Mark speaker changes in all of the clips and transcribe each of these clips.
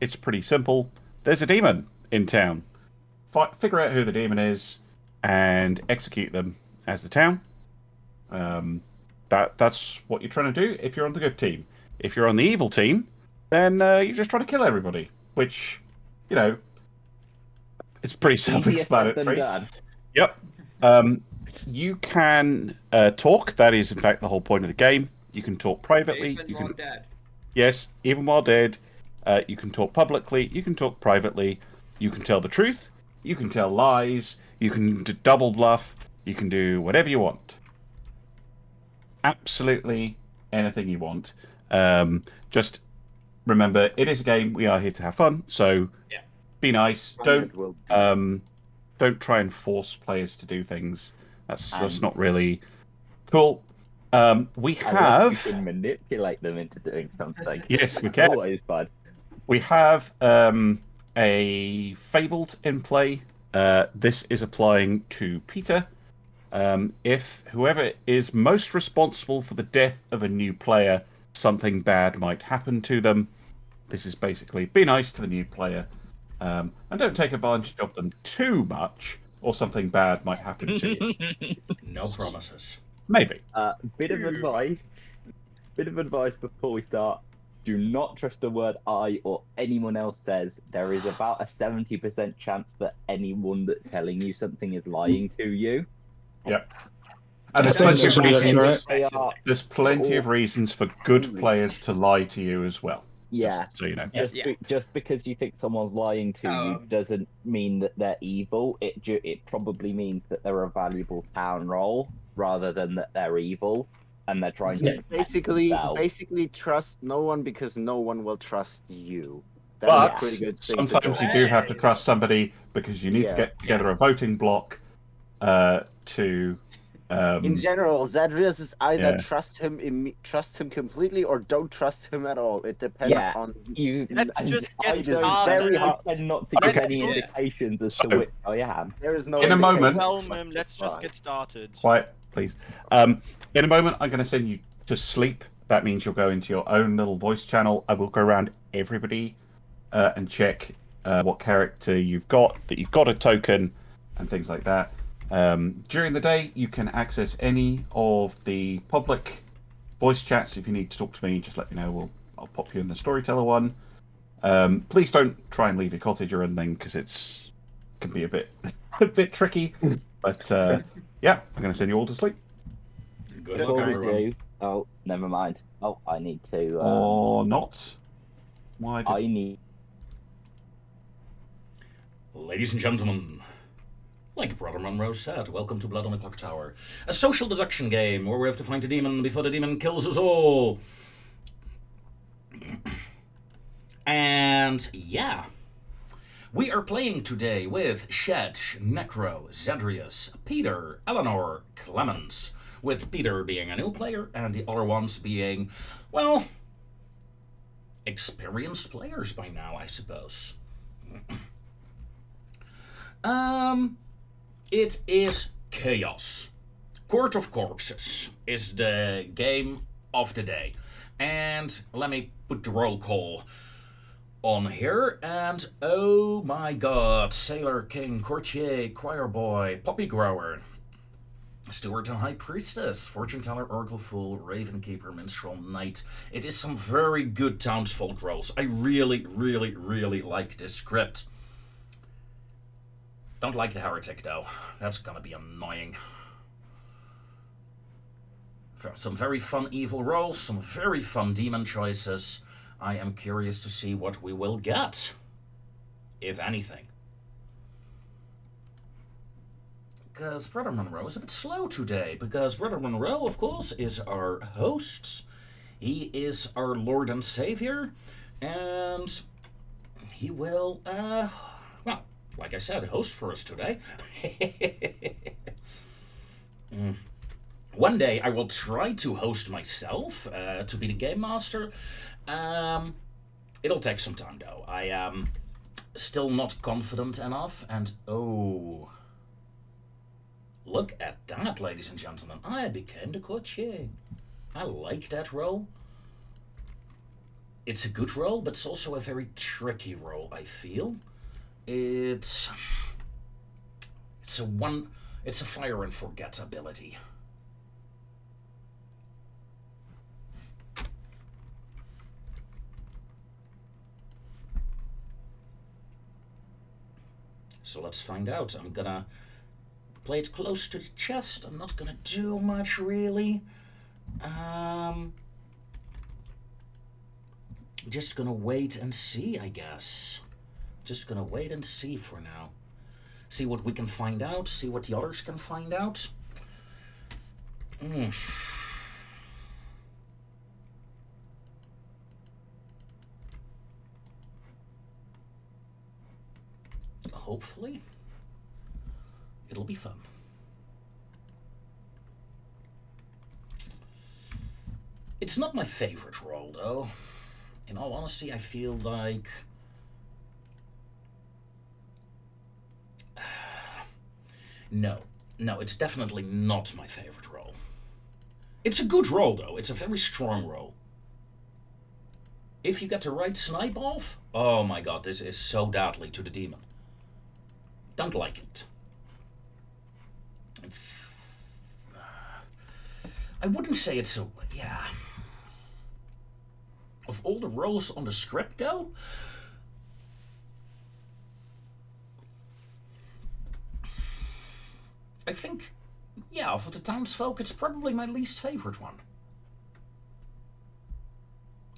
Speaker 1: it's pretty simple. There's a demon in town. Figure out who the demon is and execute them as the town. That's what you're trying to do if you're on the good team. If you're on the evil team, then you're just trying to kill everybody, which, you know, it's pretty
Speaker 2: Easier said than
Speaker 1: self-explanatory.
Speaker 2: done.
Speaker 1: Yep. You can talk. That is, in fact, the whole point of the game. You can talk privately.
Speaker 3: Even while dead.
Speaker 1: Yes, even while dead. You can talk publicly. You can talk privately. You can tell the truth. You can tell lies. You can double bluff. You can do whatever you want. Absolutely anything you want. Just remember, it is a game. We are here to have fun. So
Speaker 3: Yeah.
Speaker 1: be nice. Don't try and force players to do things. That's not really cool. We have.
Speaker 2: You can manipulate them into doing something.
Speaker 1: Yes, we can.
Speaker 2: Always bad.
Speaker 1: We have a Fabled in play. This is applying to Peter. If whoever is most responsible for the death of a new player, something bad might happen to them. This is basically be nice to the new player, and don't take advantage of them too much, or something bad might happen to you.
Speaker 4: No promises.
Speaker 1: Maybe.
Speaker 2: Bit of advice before we start. Do not trust a word I or anyone else says. There is about a 70% chance that anyone that's telling you something is lying to you.
Speaker 1: Yep. And there's plenty of reasons for good players to lie to you as well.
Speaker 2: Yeah.
Speaker 1: Just so you know.
Speaker 2: Just because you think someone's lying to you doesn't mean that they're evil. It probably means that they're a valuable town role rather than that they're evil and they're trying to
Speaker 5: basically trust no one because no one will trust you. That's a pretty good thing.
Speaker 1: Sometimes you do have to trust somebody because you need to get together a voting block to.
Speaker 5: In general, Zadrius is either trust him completely or don't trust him at all. It depends on
Speaker 2: you.
Speaker 3: Let's just get
Speaker 2: very hard not to give any indications as to which I am.
Speaker 5: There is no.
Speaker 1: In a moment.
Speaker 3: Let's just get started.
Speaker 1: Quiet, please. In a moment, I'm going to send you to sleep. That means you'll go into your own little voice channel. I will go around everybody and check what character you've got, that you've got a token, and things like that. During the day, you can access any of the public voice chats. If you need to talk to me, just let me know. I'll pop you in the storyteller one. Please don't try and leave your cottage or anything because can be a bit tricky. But yeah, I'm going to send you all to sleep.
Speaker 4: Good luck, everyone.
Speaker 2: Oh, never mind. Oh, I need to.
Speaker 1: Or not. Why?
Speaker 2: I need.
Speaker 4: Ladies and gentlemen, like Brother Monroe said, welcome to Blood on the Clocktower, a social deduction game where we have to find a demon before the demon kills us all. And yeah, we are playing today with Shed, Necro, Zadrius, Peter, Eleanor, Clemens, with Peter being a new player and the other ones being, well, experienced players by now, I suppose. It is Chaos. Court of Corpses is the game of the day. And let me put the roll call on here. And oh my god, Sailor, King, Courtier, Choir Boy, Poppy Grower, Steward and High Priestess, Fortune Teller, Oracle Fool, Raven Keeper, Minstrel, Knight. It is some very good townsfolk rolls. I really, really, really like this script. Don't like the Heretic, though. That's gonna be annoying. Some very fun evil rolls, some very fun demon choices. I am curious to see what we will get, if anything. Because Brother Monroe is a bit slow today, because Brother Monroe, of course, is our host. He is our Lord and Savior, and he will, well, like I said, host for us today. One day I will try to host myself, to be the game master. It'll take some time though. I am still not confident enough, and oh, look at that, ladies and gentlemen. I became the courtier. I like that role. it's a good roll, but it's also a very tricky roll, I feel. It's a fire and forget ability. So let's find out. I'm gonna play it close to the chest. I'm not gonna do much really. Just gonna wait and see, I guess. Just gonna wait and see for now. See what we can find out, see what the others can find out. Hopefully, it'll be fun. It's not my favorite roll, though. In all honesty, I feel like... No, it's definitely not my favorite roll. It's a good roll, though. It's a very strong roll. If you get the right snipe off, oh my god, this is so deadly to the demon. Don't like it. I wouldn't say it's a... yeah. Of all the rolls on the script, though, I think, yeah, for the townsfolk, it's probably my least favorite one.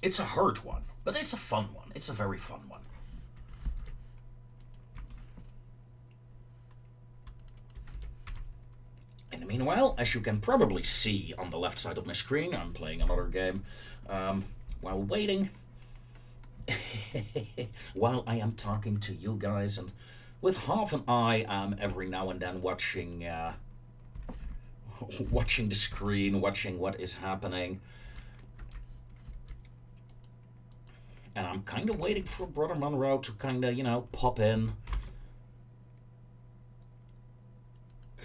Speaker 4: It's a hard one, but it's a fun one. It's a very fun one. In the meanwhile, as you can probably see on the left side of my screen, I'm playing another game. While waiting, while I am talking to you guys, and with half an eye, I'm every now and then watching the screen, watching what is happening. And I'm kind of waiting for Brother Monroe to kind of, pop in.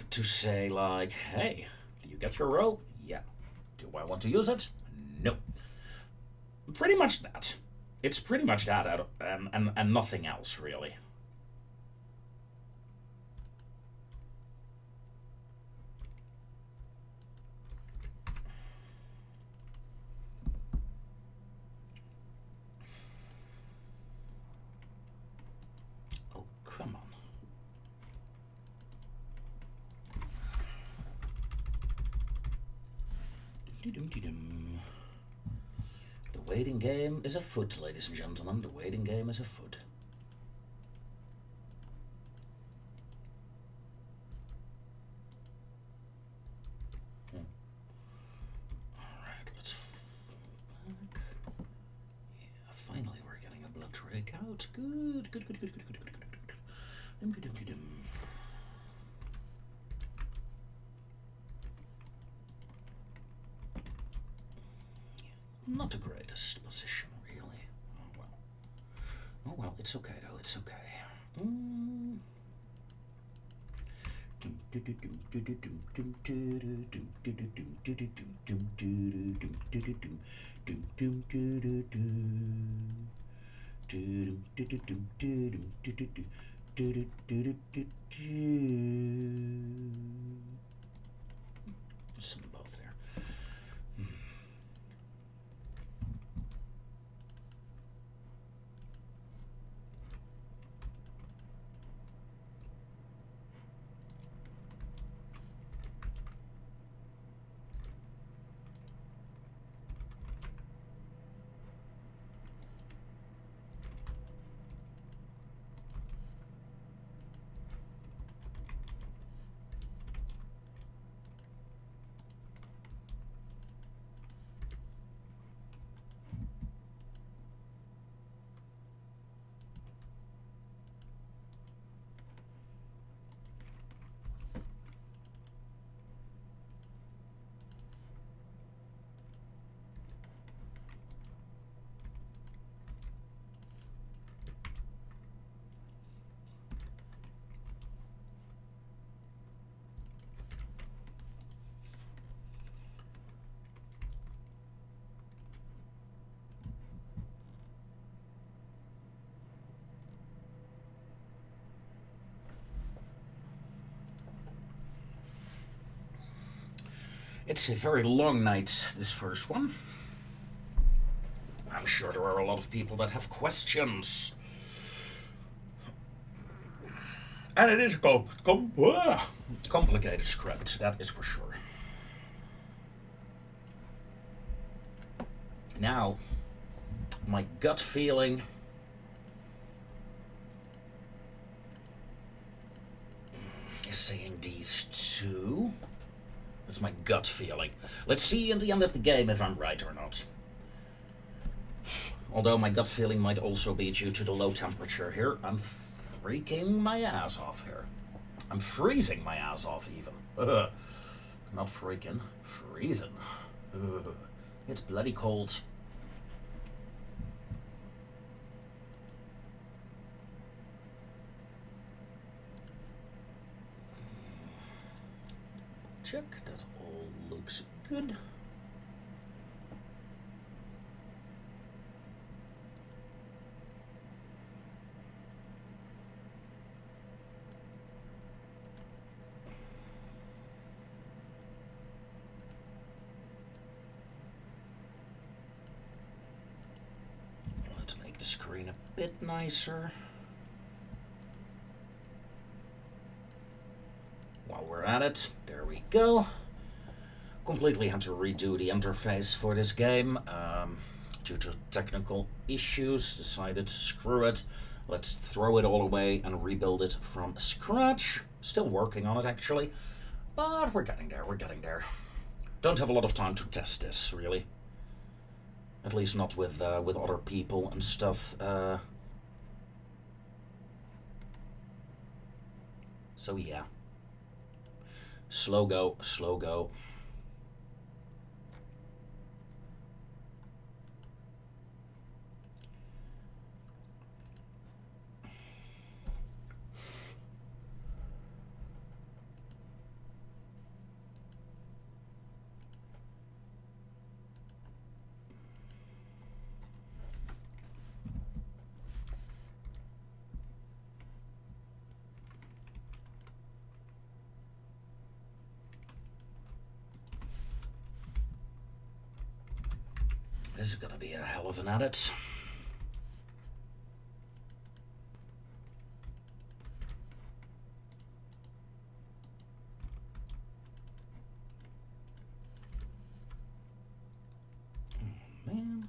Speaker 4: To say, like, hey, do you get your roll? Yeah. Do I want to use it? No. Pretty much that. It's pretty much that, and nothing else, really. Oh, come on. The waiting game is afoot, ladies and gentlemen. The waiting game is afoot. Alright, let's back. Yeah, finally we're getting a blood drake out. Good. Not the greatest position, really. Oh well, it's okay though, it's okay. Listen to both there. It's a very long night, this first one. I'm sure there are a lot of people that have questions. And it is a complicated script, that is for sure. Now, my gut feeling is saying these two. That's my gut feeling. Let's see in the end of the game if I'm right or not. Although my gut feeling might also be due to the low temperature here. I'm freaking my ass off here. I'm freezing my ass off even. Not freaking, freezing. It's bloody cold. Check, that all looks good. Let's make the screen a bit nicer. While we're at it, there we go. Completely had to redo the interface for this game due to technical issues. Decided, screw it, let's throw it all away and rebuild it from scratch. Still working on it actually, but we're getting there, we're getting there. Don't have a lot of time to test this, really. At least not with other people and stuff. So yeah. Slow go, slow go. This is gonna be a hell of an edit. Oh, man.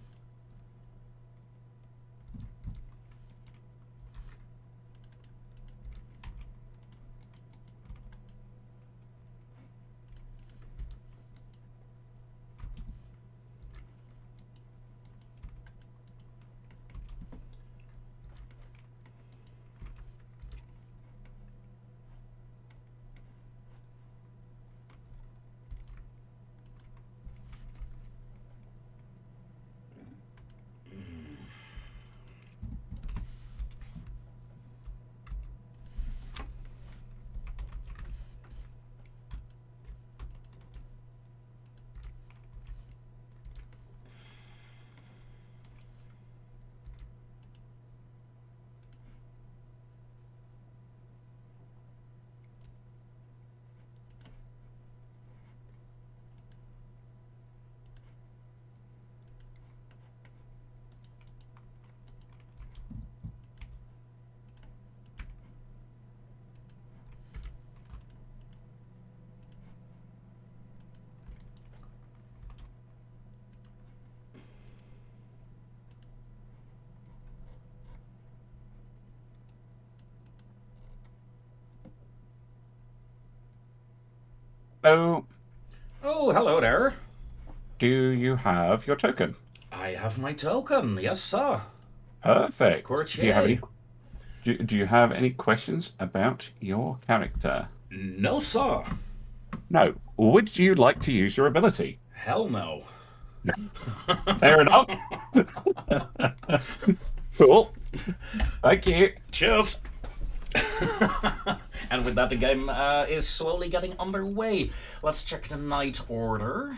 Speaker 1: Oh,
Speaker 4: Oh, hello there.
Speaker 1: do you have your token?
Speaker 4: I have my token, yes sir.
Speaker 1: Perfect.
Speaker 4: Courtier.
Speaker 1: Do you have any? Do you have any questions about your character?
Speaker 4: No sir.
Speaker 1: No. Would you like to use your ability?
Speaker 4: Hell no.
Speaker 1: Fair enough. Cool. Thank you.
Speaker 4: Cheers. And with that, the game is slowly getting underway. Let's check the night order.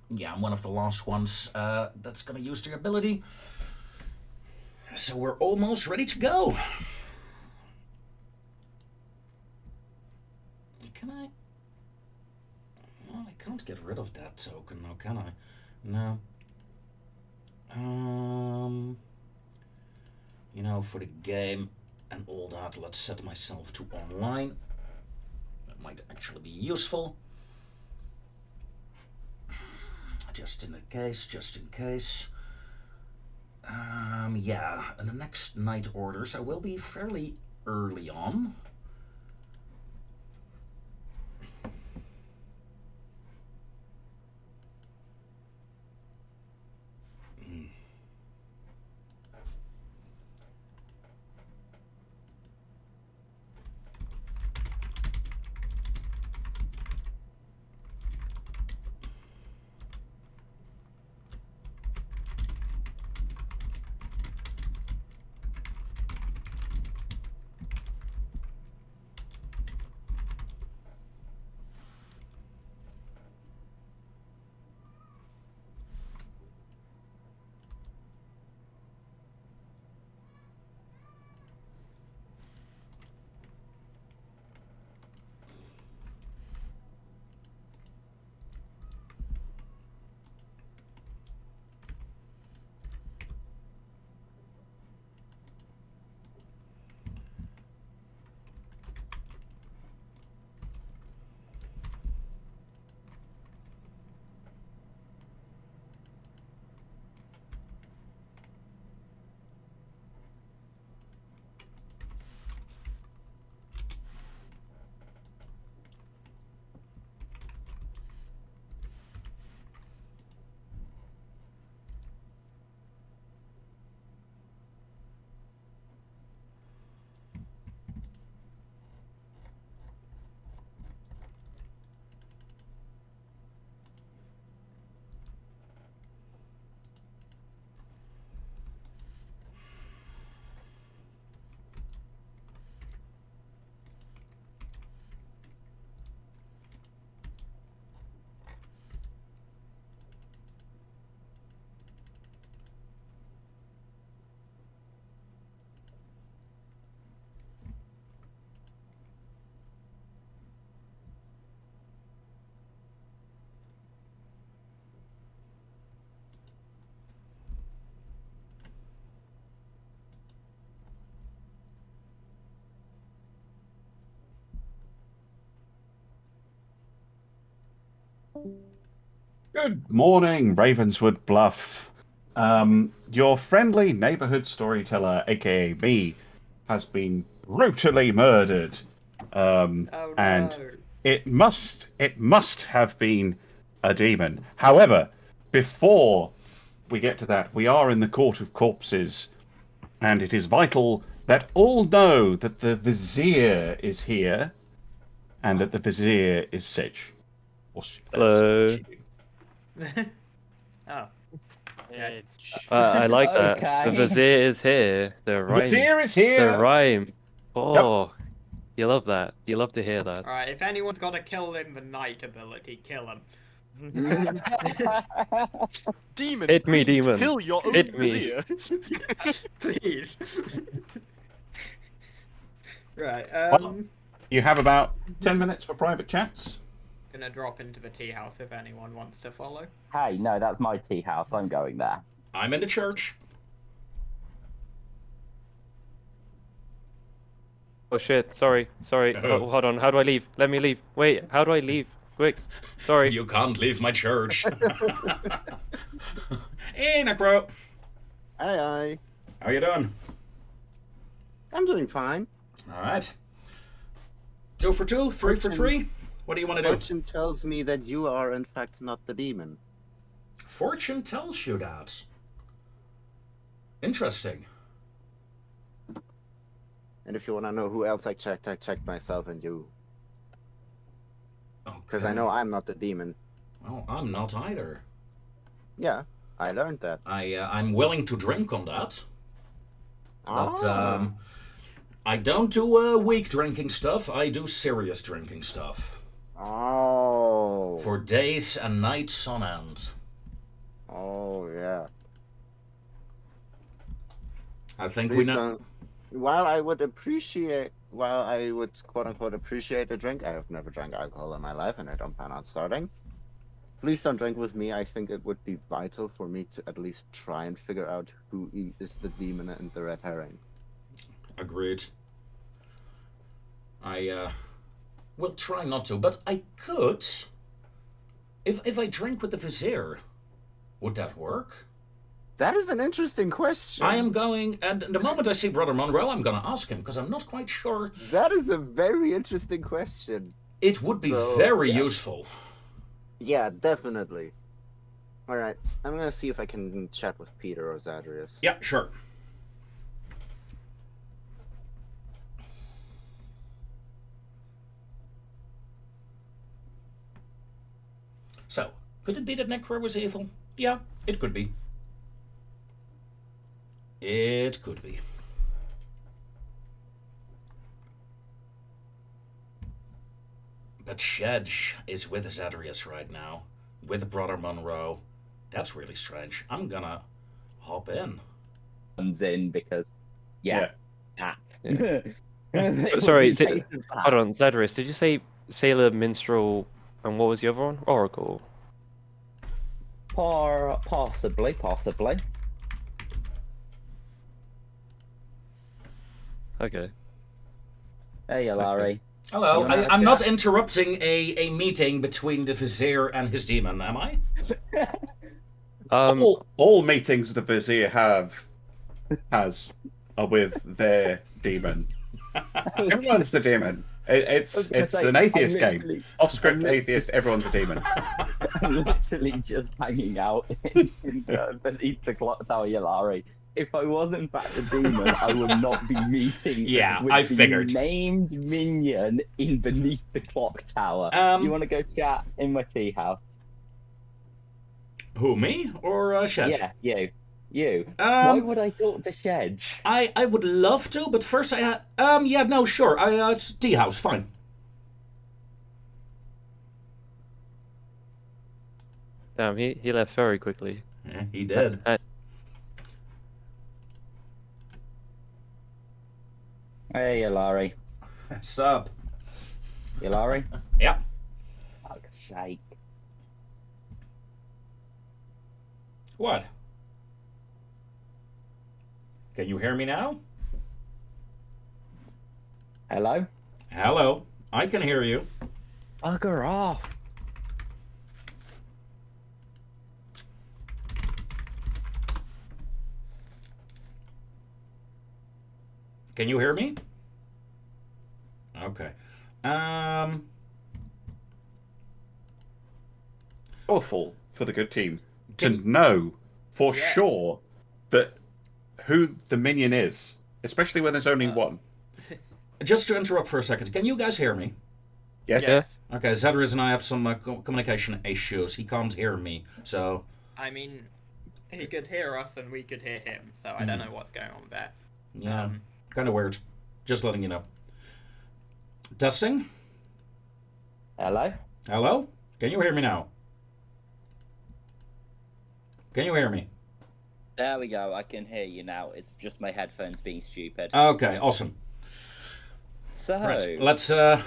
Speaker 4: Yeah, I'm one of the last ones that's gonna use their ability. So we're almost ready to go. Can I? Well, I can't get rid of that token now, can I? No. You know, for the game and all that, let's set myself to online. That might actually be useful. Just in case. Yeah, and the next night orders I will be fairly early on.
Speaker 1: Good morning, Ravenswood Bluff. Your friendly neighborhood storyteller, aka me, has been brutally murdered.
Speaker 6: Oh
Speaker 1: And
Speaker 6: no.
Speaker 1: it must have been a demon. However, before we get to that, we are in the Court of Corpses, and it is vital that all know that the Vizier is here, and that the Vizier is Sedge.
Speaker 7: Hello.
Speaker 6: Oh. Okay.
Speaker 7: I like that.
Speaker 2: Okay.
Speaker 7: The Vizier is here. The
Speaker 1: The
Speaker 7: rhyme.
Speaker 1: Vizier is
Speaker 7: The
Speaker 1: here.
Speaker 7: rhyme. Oh, you love that. You love to hear that.
Speaker 6: Alright, if anyone's got a kill in the night ability, kill him.
Speaker 3: Demon,
Speaker 7: Hit me,
Speaker 3: please
Speaker 7: demon.
Speaker 3: kill your own
Speaker 7: Hit me.
Speaker 3: vizier.
Speaker 6: Please. Right,
Speaker 1: Well, you have about 10 minutes for private chats.
Speaker 6: gonna drop into the tea house if anyone wants to follow.
Speaker 2: Hey, no, that's my tea house. I'm going there.
Speaker 4: I'm in the church.
Speaker 7: Oh shit, sorry.
Speaker 4: Oh.
Speaker 7: Hold on, how do I leave? Let me leave. Wait, how do I leave? Quick. Sorry.
Speaker 4: You can't leave my church. Hey, Necro.
Speaker 5: Aye.
Speaker 4: How you doing?
Speaker 5: I'm doing fine.
Speaker 4: All right. 2 for 2, 3 for 3. What do you want to do?
Speaker 5: Fortune tells me that you are, in fact, not the demon.
Speaker 4: Fortune tells you that. Interesting.
Speaker 5: And if you want to know who else I checked myself and you. Because I
Speaker 4: Okay.
Speaker 5: know I'm not the demon.
Speaker 4: Well, I'm not either.
Speaker 5: Yeah, I learned that.
Speaker 4: I'm willing to drink on that. But
Speaker 5: Ah.
Speaker 4: I don't do weak drinking stuff. I do serious drinking stuff.
Speaker 5: Oh.
Speaker 4: For days and nights on end.
Speaker 5: Oh, yeah.
Speaker 4: I think
Speaker 5: Please
Speaker 4: we know.
Speaker 5: don't. While I would quote unquote appreciate a drink, I have never drank alcohol in my life and I don't plan on starting. Please don't drink with me. I think it would be vital for me to at least try and figure out who is the demon and the red herring.
Speaker 4: Agreed. I will try not to, but I could. If I drink with the vizier, would that work?
Speaker 5: That is an interesting question.
Speaker 4: I am going, and the moment I see Brother Monroe, I'm going to ask him, because I'm not quite sure.
Speaker 5: That is a very interesting question.
Speaker 4: It would be very useful.
Speaker 5: Yeah, definitely. Alright, I'm gonna see if I can chat with Peter or Zadrius.
Speaker 4: Yeah, sure. So, could it be that Necro was evil? Yeah, it could be. It could be. But Shedge is with Zadrius right now, with Brother Monroe. That's really strange. I'm gonna hop in.
Speaker 2: Comes in because, that.
Speaker 7: Sorry, hold on, Zadrius, did you say Sailor, Minstrel, and what was the other one? Oracle?
Speaker 2: Possibly.
Speaker 7: Okay.
Speaker 2: Hey, Larry.
Speaker 7: Okay.
Speaker 4: Hello, I'm not interrupting a meeting between the Vizier and his demon, am I?
Speaker 1: All meetings the Vizier has are with their demon. Everyone's the demon. It's an atheist game. Off-script atheist, everyone's a demon.
Speaker 2: I'm literally just hanging out beneath the clock tower, Yalari. If I was in fact a demon, I would not be meeting with
Speaker 4: I
Speaker 2: the
Speaker 4: figured.
Speaker 2: named minion in beneath the clock tower. You want to go chat in my tea house?
Speaker 4: Who, me or Shed?
Speaker 2: Yeah, you. Why would I talk to Shedge?
Speaker 4: I would love to, but first sure. It's tea house, fine.
Speaker 7: Damn, he left very quickly.
Speaker 4: Yeah, he did.
Speaker 2: Hey, Yalari.
Speaker 4: Sup?
Speaker 2: Yalari?
Speaker 4: Yeah.
Speaker 2: Fuck's sake.
Speaker 4: What? Can you hear me now?
Speaker 2: Hello?
Speaker 4: Hello. I can hear you.
Speaker 2: Bugger off.
Speaker 4: Can you hear me? Okay.
Speaker 1: Awful for the good team to know for sure that who the minion is, especially when there's only one.
Speaker 4: Just to interrupt for a second, can you guys hear me?
Speaker 1: Yes.
Speaker 4: Okay, Zadrius and I have some communication issues. He can't hear me, so...
Speaker 6: I mean, he could hear us and we could hear him, so I don't know what's going on there.
Speaker 4: Yeah, kind of weird. Just letting you know. Testing?
Speaker 2: Hello?
Speaker 4: Hello? Can you hear me now? Can you hear me?
Speaker 8: There we go, I can hear you now. It's just my headphones being stupid.
Speaker 4: Okay, awesome.
Speaker 8: So...
Speaker 4: Right, let's, I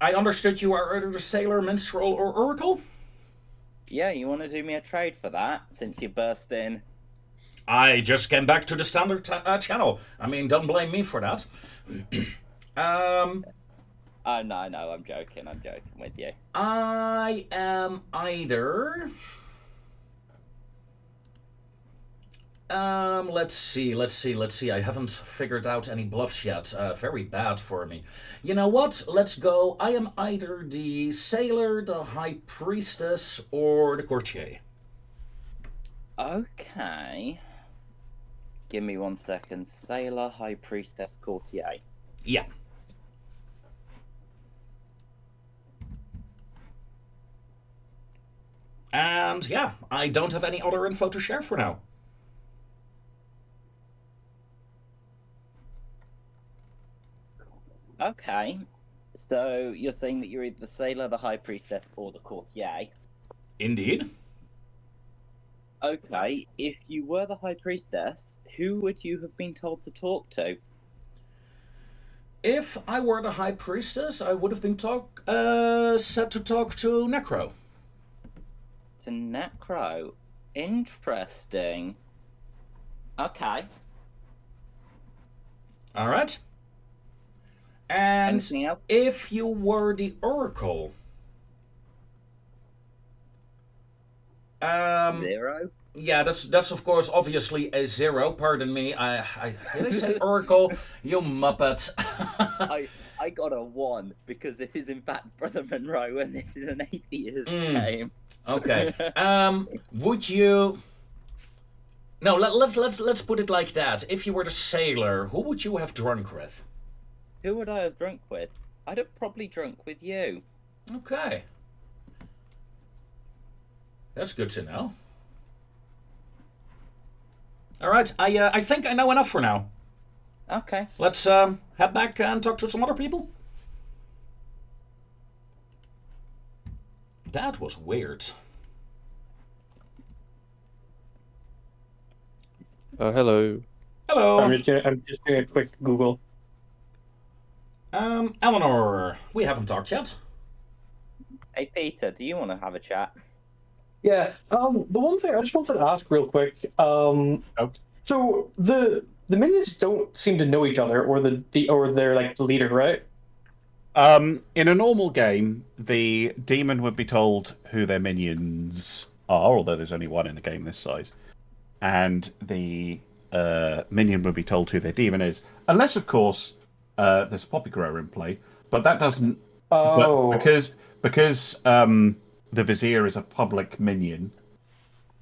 Speaker 4: understood you are either the Sailor, Minstrel, or Oracle?
Speaker 8: Yeah, you want to do me a trade for that, since you burst in?
Speaker 4: I just came back to the standard channel. I mean, don't blame me for that.
Speaker 8: Oh, no, I'm joking with you.
Speaker 4: I am either... let's see. I haven't figured out any bluffs yet. Very bad for me. You know what? Let's go. I am either the Sailor, the High Priestess, or the Courtier.
Speaker 8: Okay. Give me 1 second. Sailor, High Priestess, Courtier.
Speaker 4: Yeah. And yeah, I don't have any other info to share for now.
Speaker 8: Okay. So you're saying that you're either the Sailor, the High Priestess, or the Courtier?
Speaker 4: Indeed.
Speaker 8: Okay, if you were the High Priestess, who would you have been told to talk to?
Speaker 4: If I were the High Priestess, I would have been said to talk to Necro.
Speaker 8: to Necro. Interesting. Okay.
Speaker 4: All right. And
Speaker 8: Anything else?
Speaker 4: if you were the Oracle,
Speaker 8: 0.
Speaker 4: yeah, that's of course obviously a 0. Pardon me. I did I say Oracle? You muppet.
Speaker 8: I got a 1 because it is in fact Brother Monroe and this is an atheist
Speaker 4: Mm.
Speaker 8: game.
Speaker 4: Okay. Would you? No. Let's put it like that. If you were the sailor, who would you have drunk with?
Speaker 8: Who would I have drunk with? I'd have probably drunk with you.
Speaker 4: Okay. That's good to know. All right. I think I know enough for now.
Speaker 8: Okay.
Speaker 4: Let's head back and talk to some other people. That was weird.
Speaker 7: Hello.
Speaker 4: Hello.
Speaker 9: I'm just doing a quick Google.
Speaker 4: Eleanor, we haven't talked yet.
Speaker 8: Hey Peter, do you want to have a chat?
Speaker 9: Yeah. The one thing I just wanted to ask real quick. So the minions don't seem to know each other, or they're like the leader, right?
Speaker 1: In a normal game, the demon would be told who their minions are, although there's only one in a game this size, and the minion would be told who their demon is, unless, of course, there's a poppy grower in play. But that doesn't.
Speaker 9: Oh.
Speaker 1: But because the vizier is a public minion,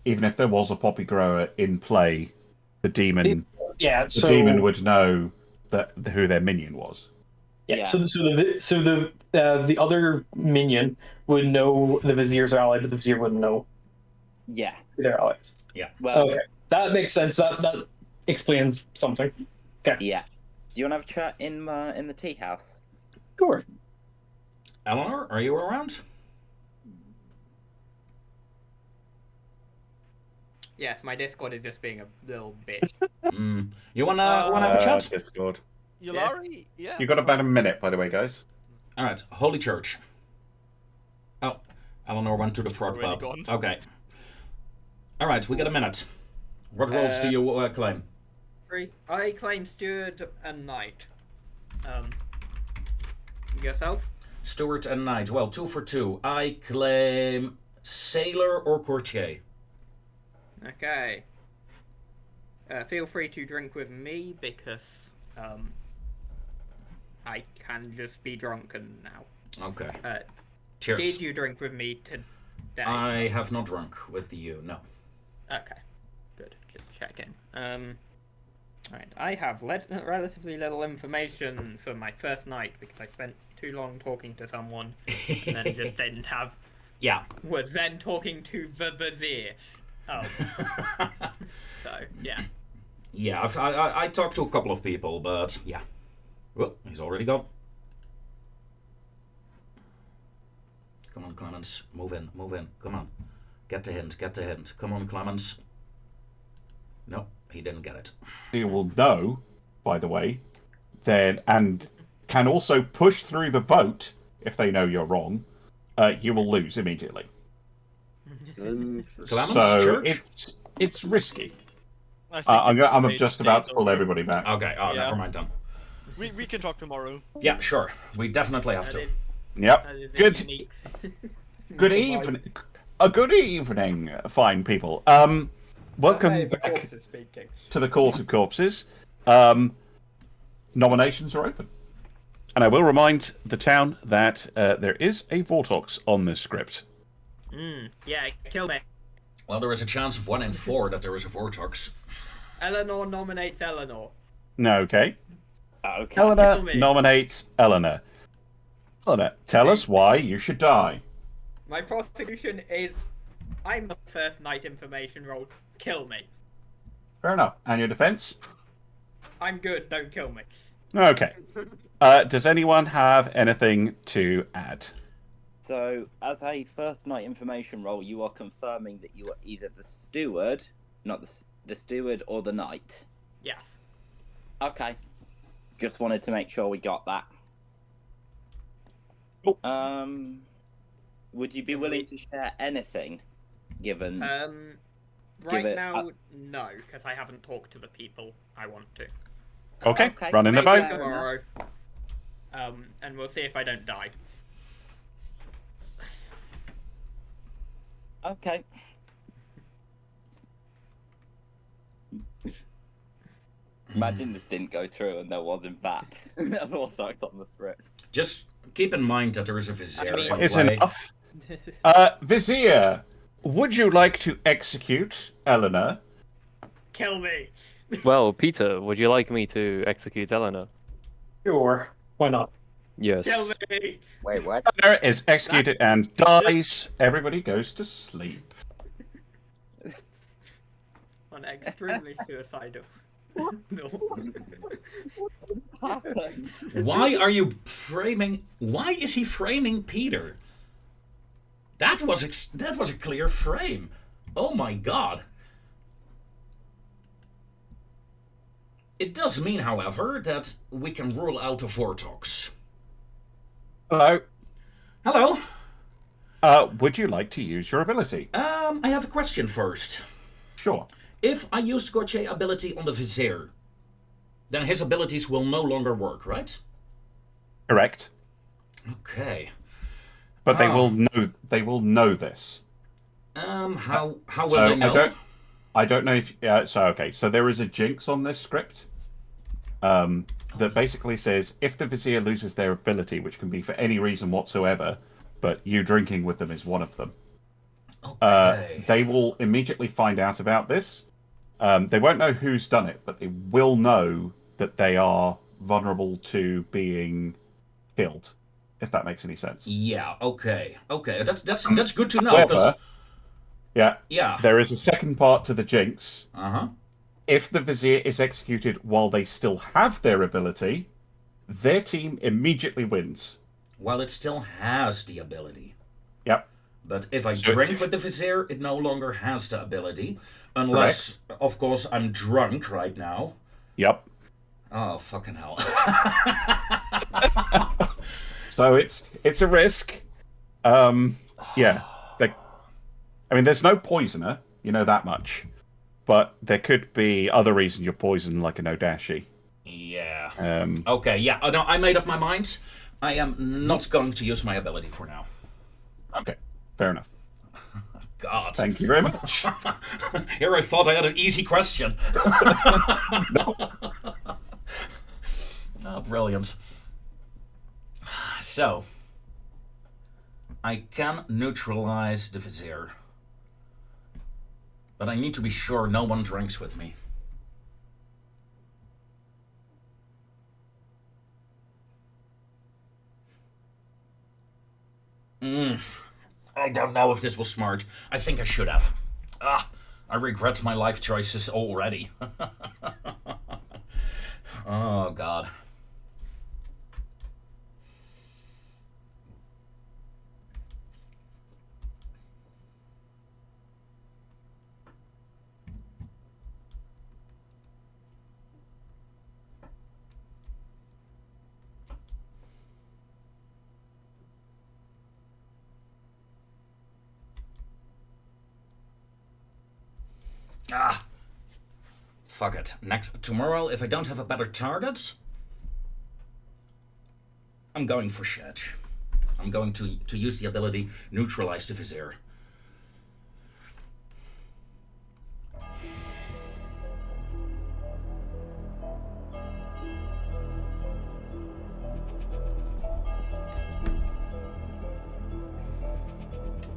Speaker 1: even if there was a poppy grower in play, the demon would know who their minion was.
Speaker 9: Yeah. So the other minion would know the viziers are allied, but the vizier wouldn't know.
Speaker 8: Yeah.
Speaker 9: They're allies.
Speaker 4: Yeah.
Speaker 8: Well.
Speaker 9: Okay, that makes sense. That explains something. Okay.
Speaker 8: Yeah. Do you want to have a chat in the tea house?
Speaker 9: Sure.
Speaker 4: Eleanor, are you around?
Speaker 6: Yes, my Discord is just being a little bitch.
Speaker 4: You wanna have a chat?
Speaker 1: Discord.
Speaker 3: Yulari? Yeah.
Speaker 1: You got about a minute, by the way, guys.
Speaker 4: All right. Holy Church. Oh, Eleanor went to the frog
Speaker 3: Already
Speaker 4: pub.
Speaker 3: gone.
Speaker 4: Okay. All right, we got a minute. What roles do you claim?
Speaker 6: 3. I claim Steward and Knight. Yourself?
Speaker 4: Steward and Knight. Well, 2 for 2. I claim Sailor or Courtier.
Speaker 6: Okay. Feel free to drink with me because I can just be drunken now.
Speaker 4: Okay.
Speaker 6: Cheers. Did you drink with me today?
Speaker 4: I have not drunk with you, no.
Speaker 6: Okay. Good. Just checking. Alright, I have relatively little information for my first night because I spent too long talking to someone and then just didn't have...
Speaker 4: Yeah.
Speaker 6: Was then talking to the vizier. Oh. So, yeah.
Speaker 4: Yeah, I talked to a couple of people, but yeah. Well, he's already gone. Come on, Clemens. Move in. Come on. Get the hint. Come on, Clemens. No, he didn't get it.
Speaker 1: You will know, by the way, then, and can also push through the vote if they know you're wrong. You will lose immediately.
Speaker 4: Clemens,
Speaker 1: so
Speaker 4: Church?
Speaker 1: it's risky. I'm just about to pull everybody back.
Speaker 4: Okay, never mind then.
Speaker 3: We can talk tomorrow.
Speaker 4: Yeah, sure. We definitely have to.
Speaker 1: Yep. Good evening. Good evening, fine people. Welcome back to the Court of Corpses. Nominations are open. And I will remind the town that there is a Vortox on this script.
Speaker 6: Yeah, kill me.
Speaker 4: Well, there is a chance of 1 in 4 that there is a Vortox.
Speaker 6: Eleanor nominates Eleanor.
Speaker 1: No, okay.
Speaker 8: Okay.
Speaker 1: Eleanor nominates Eleanor. Eleanor, tell us why you should die.
Speaker 6: My prosecution is... I'm the first night information roll. Kill me.
Speaker 1: Fair enough. And your defense?
Speaker 6: I'm good, don't kill me.
Speaker 1: Okay. Does anyone have anything to add?
Speaker 8: So, as a first night information roll, you are confirming that you are either the steward, not the steward, or the knight.
Speaker 6: Yes.
Speaker 8: Okay. Just wanted to make sure we got that.
Speaker 1: Cool.
Speaker 8: Would you be willing to share anything? Given
Speaker 6: Right
Speaker 8: it-
Speaker 6: now, no, because I haven't talked to the people I want to.
Speaker 1: Okay,
Speaker 8: Okay,
Speaker 1: running the
Speaker 6: Maybe
Speaker 1: vote.
Speaker 8: Fair
Speaker 6: tomorrow. And we'll see if I don't die.
Speaker 8: okay. Imagine this didn't go through and there was in fact there was something on the script.
Speaker 4: Just keep in mind that there is a vizier
Speaker 6: mean-
Speaker 4: in
Speaker 1: Is
Speaker 4: play.
Speaker 1: enough. Vizier, would you like to execute Eleanor?
Speaker 6: Kill me!
Speaker 7: Well, Peter, would you like me to execute Eleanor?
Speaker 9: Sure. Why not?
Speaker 6: Kill
Speaker 7: Yes.
Speaker 6: me!
Speaker 5: Wait, what?
Speaker 1: Eleanor is executed and dies. Everybody goes to sleep.
Speaker 6: I'm extremely suicidal. No.
Speaker 4: Why are you framing? Why is he framing Peter? That was a clear frame. Oh my god. It does mean, however, that we can rule out a Vortox.
Speaker 1: Hello.
Speaker 4: Hello.
Speaker 1: Would you like to use your ability?
Speaker 4: I have a question first.
Speaker 1: Sure.
Speaker 4: If I use Gautier ability on the Vizier, then his abilities will no longer work, right?
Speaker 1: Correct.
Speaker 4: Okay.
Speaker 1: But they will know. They will know this.
Speaker 4: How will
Speaker 1: So
Speaker 4: they know?
Speaker 1: I don't know if. So okay. So there is a jinx on this script. That basically says if the Vizier loses their ability, which can be for any reason whatsoever, but you drinking with them is one of them.
Speaker 4: Okay.
Speaker 1: They will immediately find out about this. They won't know who's done it, but they will know that they are vulnerable to being killed, if that makes any sense.
Speaker 4: Yeah. Okay. Okay. That's good to know. 'Cause-
Speaker 1: However,
Speaker 4: yeah.
Speaker 1: there is a second part to the jinx.
Speaker 4: Uh-huh.
Speaker 1: If the Vizier is executed while they still have their ability, their team immediately wins.
Speaker 4: While it still has the ability.
Speaker 1: Yep.
Speaker 4: But if I
Speaker 1: So
Speaker 4: drink
Speaker 1: if-
Speaker 4: with the Vizier, it no longer has the ability. Unless, of course, I'm drunk right now.
Speaker 1: Yep.
Speaker 4: Oh, fucking hell.
Speaker 1: So it's a risk. Yeah. I mean, there's no poisoner, you know that much. But there could be other reasons you're poisoned, like an Odashi.
Speaker 4: Yeah. Okay, yeah. Oh, no, I made up my mind. I am not going to use my ability for now.
Speaker 1: Okay, fair enough.
Speaker 4: God.
Speaker 1: Thank you very much.
Speaker 4: Here I thought I had an easy question.
Speaker 1: No.
Speaker 4: Oh, brilliant. So, I can neutralize the Vizier. But I need to be sure no one drinks with me. I don't know if this was smart. I think I should have. I regret my life choices already. Oh, God. Fuck it. Tomorrow, if I don't have a better target, I'm going for Shedge. I'm going to use the ability Neutralize the Vizier.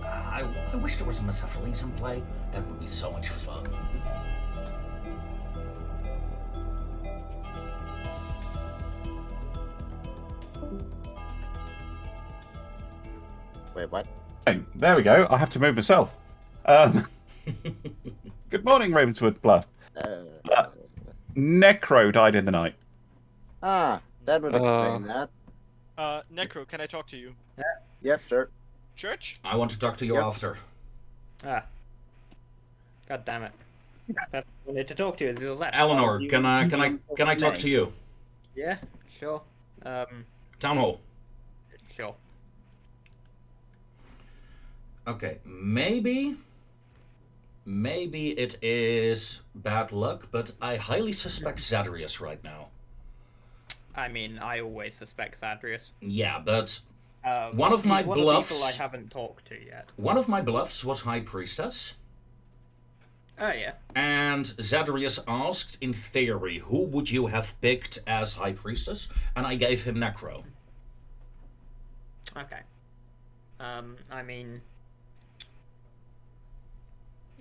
Speaker 4: I wish there was a Mecephalese in play. That would be so much fun.
Speaker 5: Wait, what?
Speaker 1: Hey, there we go. I have to move myself. Good morning, Ravenswood Bluff. Necro died in the night.
Speaker 5: That would explain that.
Speaker 3: Necro, can I talk to you?
Speaker 5: Yep, sir.
Speaker 3: Church?
Speaker 4: I want to talk to you after.
Speaker 6: God damn it. That's what I need to talk to you. Is left.
Speaker 4: Eleanor, can I talk to you?
Speaker 6: Yeah, sure.
Speaker 4: Town hall.
Speaker 6: Sure.
Speaker 4: Okay, maybe maybe it is bad luck, but I highly suspect Zadrius right now.
Speaker 6: I mean, I always suspect Zadrius.
Speaker 4: Yeah, but one of my
Speaker 6: he's one
Speaker 4: bluffs.
Speaker 6: Of the people I haven't talked to yet.
Speaker 4: One of my bluffs was High Priestess.
Speaker 6: Oh yeah.
Speaker 4: And Zadrius asked, in theory, who would you have picked as High Priestess? And I gave him Necro.
Speaker 6: Okay. I mean,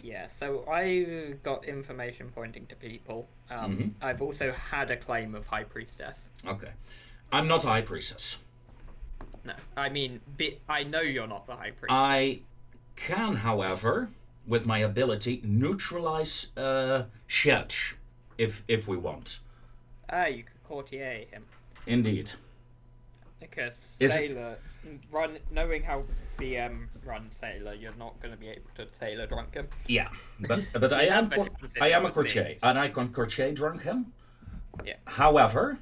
Speaker 6: yeah. So I got information pointing to people. I've also had a claim of High Priestess.
Speaker 4: Okay, I'm not a High Priestess.
Speaker 6: No, I mean, I know you're not the High Priestess.
Speaker 4: I can, however, with my ability, neutralize Shedge, if we want.
Speaker 6: You could courtier him.
Speaker 4: Indeed.
Speaker 6: Because Sailor, knowing how BM runs Sailor, you're not going to be able to Sailor drunk him.
Speaker 4: Yeah, but I am a courtier, and I can courtier drunk him.
Speaker 6: Yeah.
Speaker 4: However,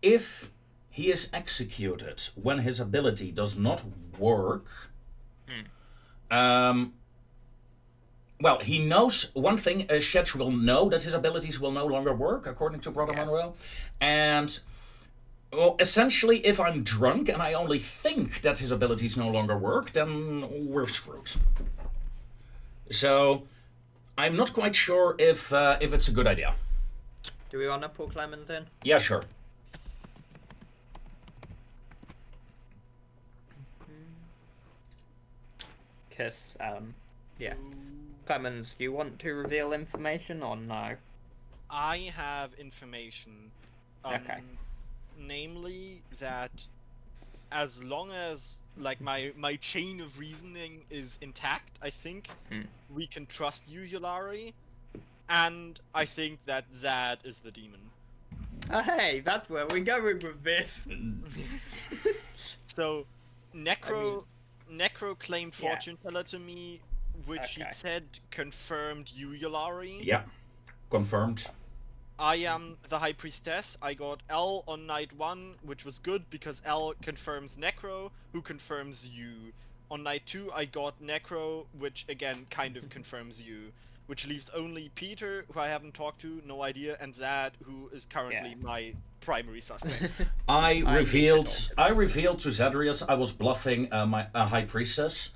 Speaker 4: if he is executed when his ability does not work, well, he knows one thing. Shedge will know that his abilities will no longer work, according to Brother Monroe, and. Well, essentially, if I'm drunk and I only think that his abilities no longer work, then we're screwed. So, I'm not quite sure if it's a good idea.
Speaker 6: Do we want to pull Clemens in?
Speaker 4: Yeah, sure.
Speaker 6: Because, yeah. Clemens, do you want to reveal information or no?
Speaker 3: I have information.
Speaker 6: Okay.
Speaker 3: Namely that as long as like my chain of reasoning is intact, I think we can trust you, Yulari, and I think that Zad is the demon.
Speaker 6: Hey, that's where we're going with this.
Speaker 3: So, Necro claimed fortune teller to me, which he said confirmed you, Yulari.
Speaker 4: Yeah, confirmed.
Speaker 3: I am the High Priestess. I got L on night 1, which was good because L confirms Necro, who confirms you. On night 2, I got Necro, which again kind of confirms you. Which leaves only Peter, who I haven't talked to, no idea, and Zad, who is currently my primary suspect.
Speaker 4: I revealed to Zadrius I was bluffing my High Priestess,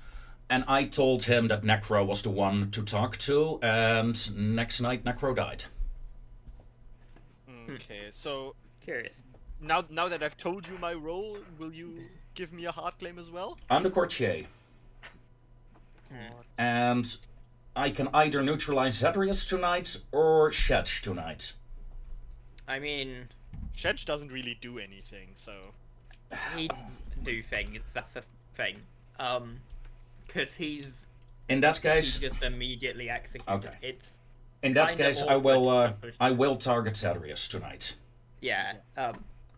Speaker 4: and I told him that Necro was the one to talk to, and next night Necro died.
Speaker 3: Okay, so
Speaker 6: curious.
Speaker 3: Now that I've told you my role, will you give me a hard claim as well?
Speaker 4: I'm the courtier. And I can either neutralize Zadrius tonight or Shedge tonight.
Speaker 6: I mean,
Speaker 3: Shedge doesn't really do anything, so
Speaker 6: he do things. That's the thing. Because he's
Speaker 4: in that case
Speaker 6: just immediately executed.
Speaker 4: Okay. In that case, I will target Zadrius tonight.
Speaker 6: Yeah,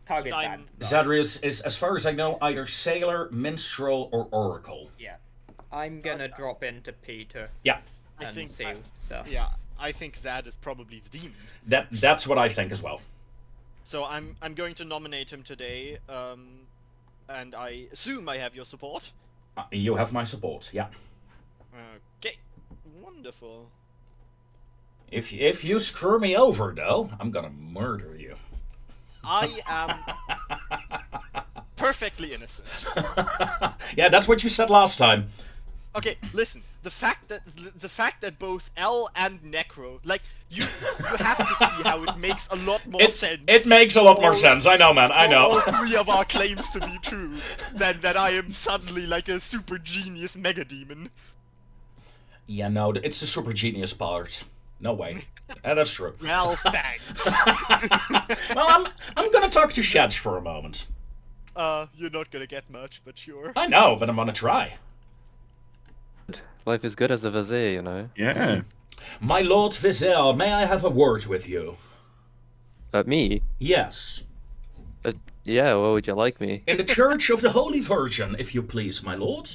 Speaker 6: target Zad.
Speaker 4: Zadrius is, as far as I know, either Sailor, Minstrel, or Oracle.
Speaker 6: Yeah. I'm gonna drop into Peter.
Speaker 4: Yeah.
Speaker 3: I think Zad is probably the demon.
Speaker 4: That's what I think as well.
Speaker 3: So I'm going to nominate him today, and I assume I have your support.
Speaker 4: You have my support, yeah.
Speaker 3: Okay, wonderful.
Speaker 4: If you screw me over, though, I'm gonna murder you.
Speaker 3: I am perfectly innocent.
Speaker 4: Yeah, that's what you said last time.
Speaker 3: Okay, listen. The fact that both L and Necro, like you have to see how it makes a lot more sense.
Speaker 4: It makes a lot more sense. I know, man. I know.
Speaker 3: All three of our claims to be true, than that I am suddenly like a super genius mega demon.
Speaker 4: Yeah, no, it's the super genius part. No way. That's true.
Speaker 3: Well, thanks.
Speaker 4: Well, I'm gonna talk to Shedge for a moment.
Speaker 3: You're not gonna get much, but sure.
Speaker 4: I know, but I'm gonna try.
Speaker 7: Life is good as a vizier, you know.
Speaker 1: Yeah.
Speaker 4: My Lord Vizier, may I have a word with you?
Speaker 7: Me?
Speaker 4: Yes.
Speaker 7: Yeah, where would you like me?
Speaker 4: In the Church of the Holy Virgin, if you please, my lord.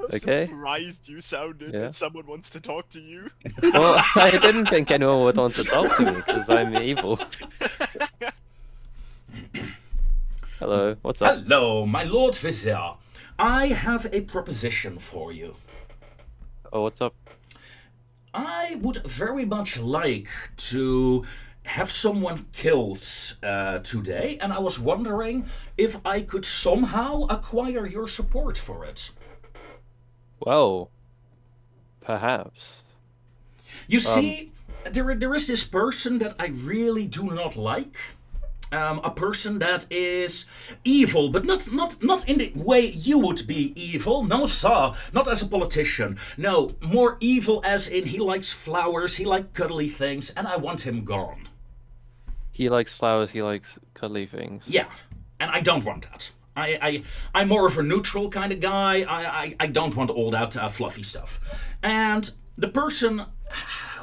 Speaker 3: I'm
Speaker 7: okay.
Speaker 3: surprised you sounded that someone wants to talk to you.
Speaker 7: Well, I didn't think anyone would want to talk to me, because I'm evil. Hello, what's up?
Speaker 4: Hello, my Lord Vizier. I have a proposition for you.
Speaker 7: Oh, what's up?
Speaker 4: I would very much like to have someone killed today, and I was wondering if I could somehow acquire your support for it.
Speaker 7: Well, perhaps.
Speaker 4: You see, there is this person that I really do not like. A person that is evil, but not in the way you would be evil. No, sir, not as a politician. No, more evil as in he likes flowers, he likes cuddly things, and I want him gone.
Speaker 7: He likes flowers, he likes cuddly things.
Speaker 4: Yeah, and I don't want that. I'm more of a neutral kind of guy. I don't want all that fluffy stuff. And the person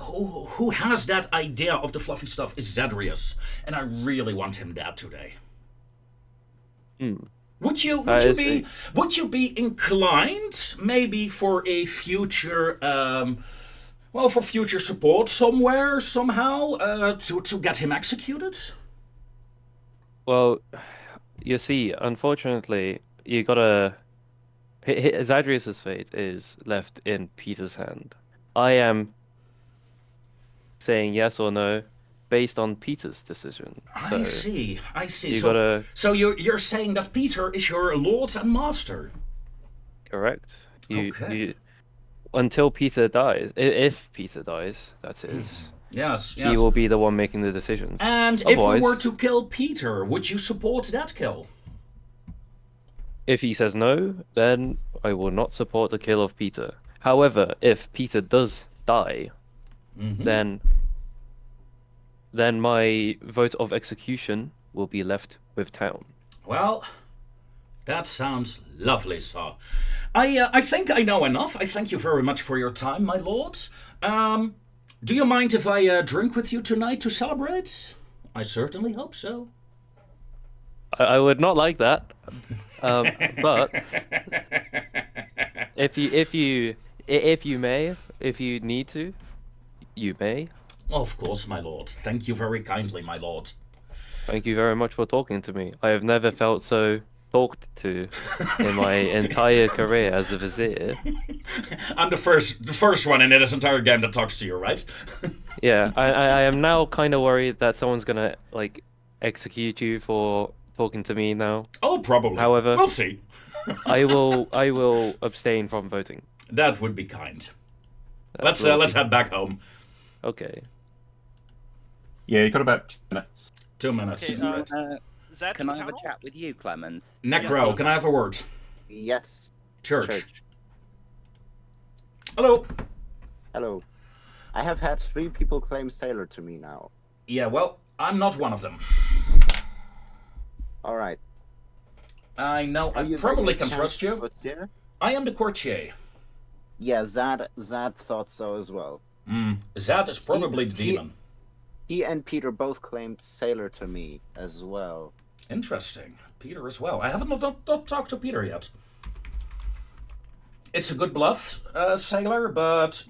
Speaker 4: who has that idea of the fluffy stuff is Zadrius, and I really want him dead today. Would you be inclined maybe for a future for future support somewhere somehow to get him executed?
Speaker 7: Well, you see, unfortunately, you gotta. Zadrius's fate is left in Peter's hand. I am saying yes or no based on Peter's decision. So
Speaker 4: I see.
Speaker 7: You
Speaker 4: so you're saying that Peter is your lord and master?
Speaker 7: Correct.
Speaker 4: Okay.
Speaker 7: Until Peter dies, if Peter dies, that is.
Speaker 4: Yes.
Speaker 7: He will be the one making the decisions.
Speaker 4: And
Speaker 7: Otherwise,
Speaker 4: if we were to kill Peter, would you support that kill?
Speaker 7: If he says no, then I will not support the kill of Peter. However, if Peter does die, then my vote of execution will be left with town.
Speaker 4: Well, that sounds lovely, sir. I think I know enough. I thank you very much for your time, my lord. Do you mind if I drink with you tonight to celebrate? I certainly hope so.
Speaker 7: I would not like that, but if you need to, you may.
Speaker 4: Of course, my lord. Thank you very kindly, my lord.
Speaker 7: Thank you very much for talking to me. I have never felt so talked to in my entire career as a vizier.
Speaker 4: I'm the first one in this entire game that talks to you, right?
Speaker 7: Yeah, I am now kind of worried that someone's gonna execute you for talking to me now.
Speaker 4: Oh, probably.
Speaker 7: However,
Speaker 4: we'll see.
Speaker 7: I will abstain from voting.
Speaker 4: That would be kind. Let's head back home.
Speaker 7: Okay.
Speaker 1: Yeah, you got about 2 minutes.
Speaker 4: 2 minutes.
Speaker 3: Okay, Zed,
Speaker 8: Can I have a chat with you, Clemens?
Speaker 4: Necro, can I have a word?
Speaker 5: Yes.
Speaker 4: Church. Hello.
Speaker 5: Hello. I have had 3 people claim sailor to me now.
Speaker 4: Yeah, well, I'm not one of them.
Speaker 5: All right.
Speaker 4: I know. I probably can trust you. I am the courtier.
Speaker 5: Yeah, Zad thought so as well.
Speaker 4: Zad is probably the demon.
Speaker 5: He and Peter both claimed sailor to me as well.
Speaker 4: Interesting. Peter as well. I haven't not talked to Peter yet. It's a good bluff, sailor, but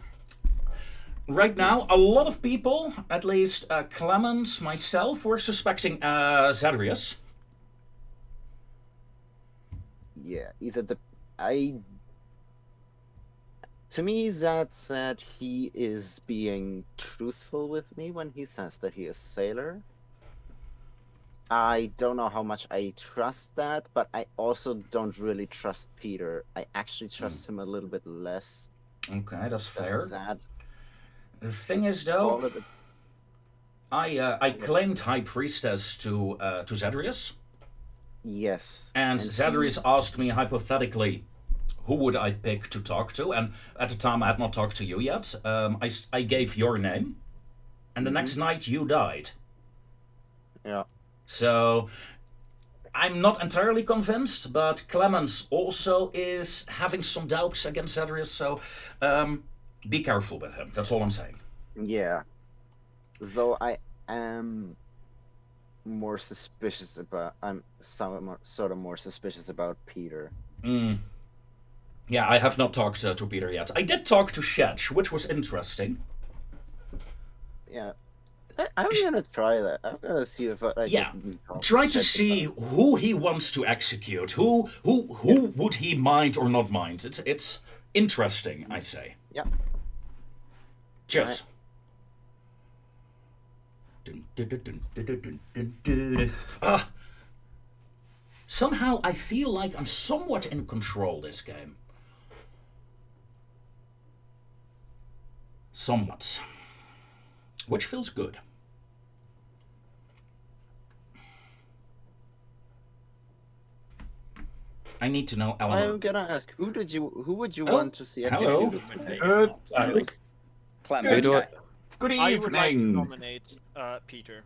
Speaker 4: right now a lot of people, at least Clemens, myself, were suspecting Zadrius.
Speaker 5: Yeah, to me, Zad said he is being truthful with me when he says that he is sailor. I don't know how much I trust that, but I also don't really trust Peter. I actually trust him a little bit less.
Speaker 4: Okay, that's fair.
Speaker 5: Zad.
Speaker 4: The thing is, though, I claimed High Priestess to Zadrius.
Speaker 5: Yes.
Speaker 4: And Zadrius asked me hypothetically, who would I pick to talk to? And at the time, I had not talked to you yet. I gave your name, and the next night you died.
Speaker 5: Yeah.
Speaker 4: So I'm not entirely convinced, but Clemens also is having some doubts against Zadrius. So be careful with him. That's all I'm saying.
Speaker 5: Yeah. Though I am more suspicious about. I'm sort of more suspicious about Peter.
Speaker 4: Yeah, I have not talked to Peter yet. I did talk to Shetch, which was interesting.
Speaker 5: Yeah. I'm gonna try that. I'm gonna see if I
Speaker 4: try to see who he wants to execute. Who would he mind or not mind? It's interesting, I say.
Speaker 5: Yeah.
Speaker 4: Cheers. Dun, dun, dun, dun, dun, dun, dun, dun, dun. Somehow I feel like I'm somewhat in control this game. Somewhat. Which feels good. I need to know Eleanor.
Speaker 5: I'm gonna ask, who would you
Speaker 4: Oh,
Speaker 5: want to see
Speaker 4: hello.
Speaker 5: executed today?
Speaker 1: Good.
Speaker 8: Clement.
Speaker 7: Who do I-
Speaker 6: Okay.
Speaker 1: Good
Speaker 3: I would like to
Speaker 1: evening.
Speaker 3: nominate Peter.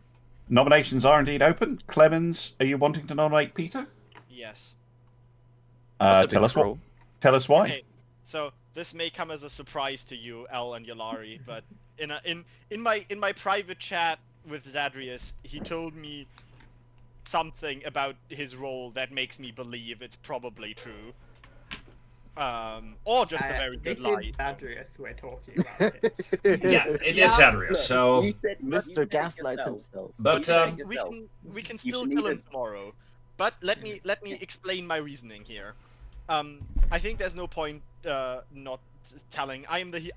Speaker 1: Nominations are indeed open. Clemens, are you wanting to nominate Peter?
Speaker 3: Yes.
Speaker 7: That's a big
Speaker 1: Tell us what.
Speaker 7: troll.
Speaker 1: Tell us why.
Speaker 3: Okay. So this may come as a surprise to you, El and Yolari, but in my private chat with Zadrius, he told me something about his role that makes me believe it's probably true. Or just a very good
Speaker 6: This
Speaker 3: lie.
Speaker 6: is Adrius we're talking about here.
Speaker 4: Yeah, it is Adrius, so...
Speaker 8: You said
Speaker 5: Mr. Gaslight
Speaker 8: yourself.
Speaker 5: himself.
Speaker 4: But,
Speaker 3: We can
Speaker 8: You
Speaker 3: still
Speaker 8: should
Speaker 3: kill him
Speaker 8: either-
Speaker 3: tomorrow. But let me explain my reasoning here. I think there's no point not telling. I am the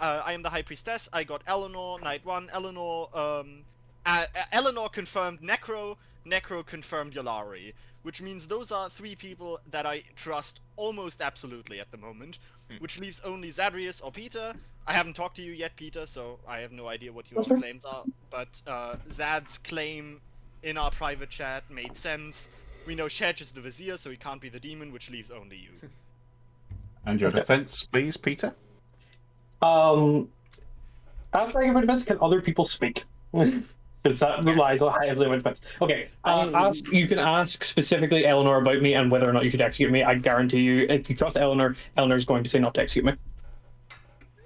Speaker 3: High Priestess. I got Eleanor, Night 1. Eleanor confirmed Necro. Necro confirmed Yolari, which means those are 3 people that I trust almost absolutely at the moment, which leaves only Zadrius or Peter. I haven't talked to you yet, Peter, so I have no idea what your claims are, but Zad's claim in our private chat made sense. We know Shedge is the Vizier, so he can't be the demon, which leaves only you.
Speaker 1: And your defense, please, Peter.
Speaker 9: After I give my defense, can other people speak? Because that relies on heavily on my defense. Okay, you can ask specifically Eleanor about me and whether or not you should execute me. I guarantee you, if you trust Eleanor, Eleanor's going to say not to execute me.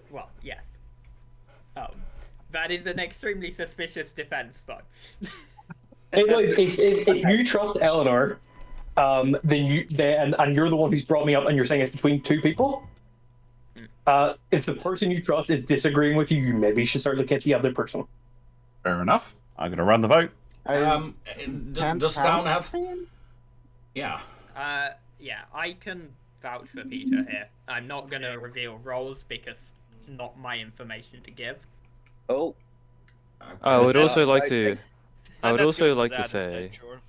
Speaker 6: Well, yes. That is an extremely suspicious defense, but.
Speaker 9: If you trust Eleanor, then and you're the one who's brought me up, and you're saying it's between 2 people. If the person you trust is disagreeing with you, you maybe should start looking at the other person.
Speaker 1: Fair enough. I'm going to run the vote.
Speaker 4: does Town have... Yeah.
Speaker 6: Yeah, I can vouch for Peter here. I'm not gonna reveal roles because not my information to give.
Speaker 8: Oh,
Speaker 7: I would also like
Speaker 8: okay.
Speaker 7: to. I would
Speaker 3: Let's go
Speaker 7: also
Speaker 3: with
Speaker 7: like to
Speaker 3: Zad instead,
Speaker 7: say
Speaker 3: sure.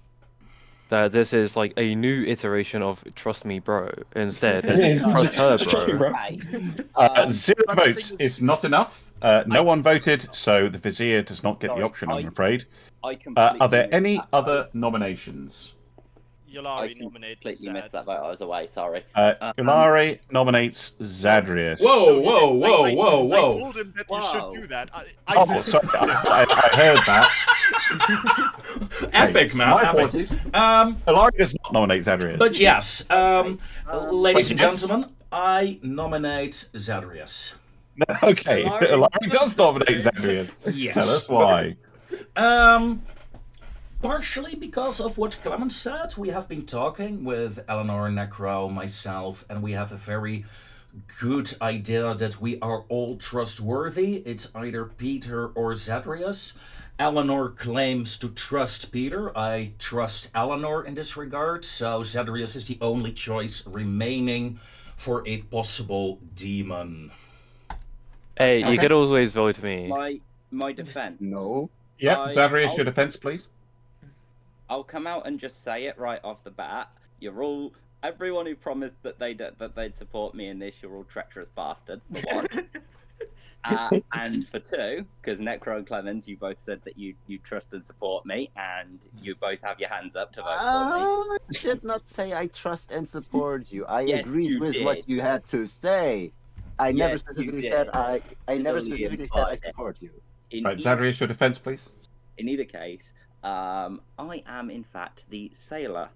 Speaker 7: that this is like a new iteration of "Trust Me, Bro." Instead, it's "Trust Her,
Speaker 9: Trust me,
Speaker 7: Bro."
Speaker 9: bro.
Speaker 8: Hey,
Speaker 1: 0 votes is not enough. No one voted, so the Vizier does not get the
Speaker 8: Sorry,
Speaker 1: option, I'm afraid.
Speaker 8: I completely
Speaker 1: Are there
Speaker 8: missed
Speaker 1: any
Speaker 8: that
Speaker 1: other
Speaker 8: vote.
Speaker 1: nominations?
Speaker 8: I
Speaker 3: Yolari nominated
Speaker 8: completely
Speaker 3: Zad.
Speaker 8: missed that vote. I was away. Sorry.
Speaker 1: Yolari nominates Zadrius.
Speaker 4: Whoa, whoa, whoa,
Speaker 3: I
Speaker 4: whoa,
Speaker 3: I
Speaker 4: whoa.
Speaker 3: told him that you
Speaker 8: Whoa.
Speaker 3: should do that.
Speaker 1: Oh, sorry, I heard that.
Speaker 4: Epic, man.
Speaker 1: My
Speaker 4: Epic.
Speaker 1: apologies. Yolari does not nominate Zadrius.
Speaker 4: But yes, ladies and
Speaker 1: yes.
Speaker 4: gentlemen, I nominate Zadrius.
Speaker 1: Okay,
Speaker 6: Yolari-
Speaker 1: Yolari does nominate Zadrius.
Speaker 4: Yes.
Speaker 1: Tell us why.
Speaker 4: Partially because of what Clemens said. We have been talking with Eleanor, Necro, myself, and we have a very good idea that we are all trustworthy. It's either Peter or Zadrius. Eleanor claims to trust Peter. I trust Eleanor in this regard, so Zadrius is the only choice remaining for a possible demon.
Speaker 7: Hey, you
Speaker 1: Okay.
Speaker 7: could always vote me.
Speaker 8: My defense.
Speaker 5: No.
Speaker 1: Yep, Zadrius,
Speaker 8: I'll-
Speaker 1: your defense, please.
Speaker 8: I'll come out and just say it right off the bat. Everyone who promised that they'd support me in this, you're all treacherous bastards. For one. And for 2, because Necro and Clemens, you both said that you trust and support me, and you both have your hands up to vote for me.
Speaker 5: I did not say I trust and support you. I
Speaker 8: Yes,
Speaker 5: agreed
Speaker 8: you
Speaker 5: with
Speaker 8: did.
Speaker 5: what you had to say. I never
Speaker 8: Yes, you
Speaker 5: specifically
Speaker 8: did.
Speaker 5: said I never
Speaker 8: Fully
Speaker 5: specifically said I
Speaker 8: implied it.
Speaker 5: support you.
Speaker 1: Right, Zadrius, your defense, please.
Speaker 8: In either case, I am in fact the sailor.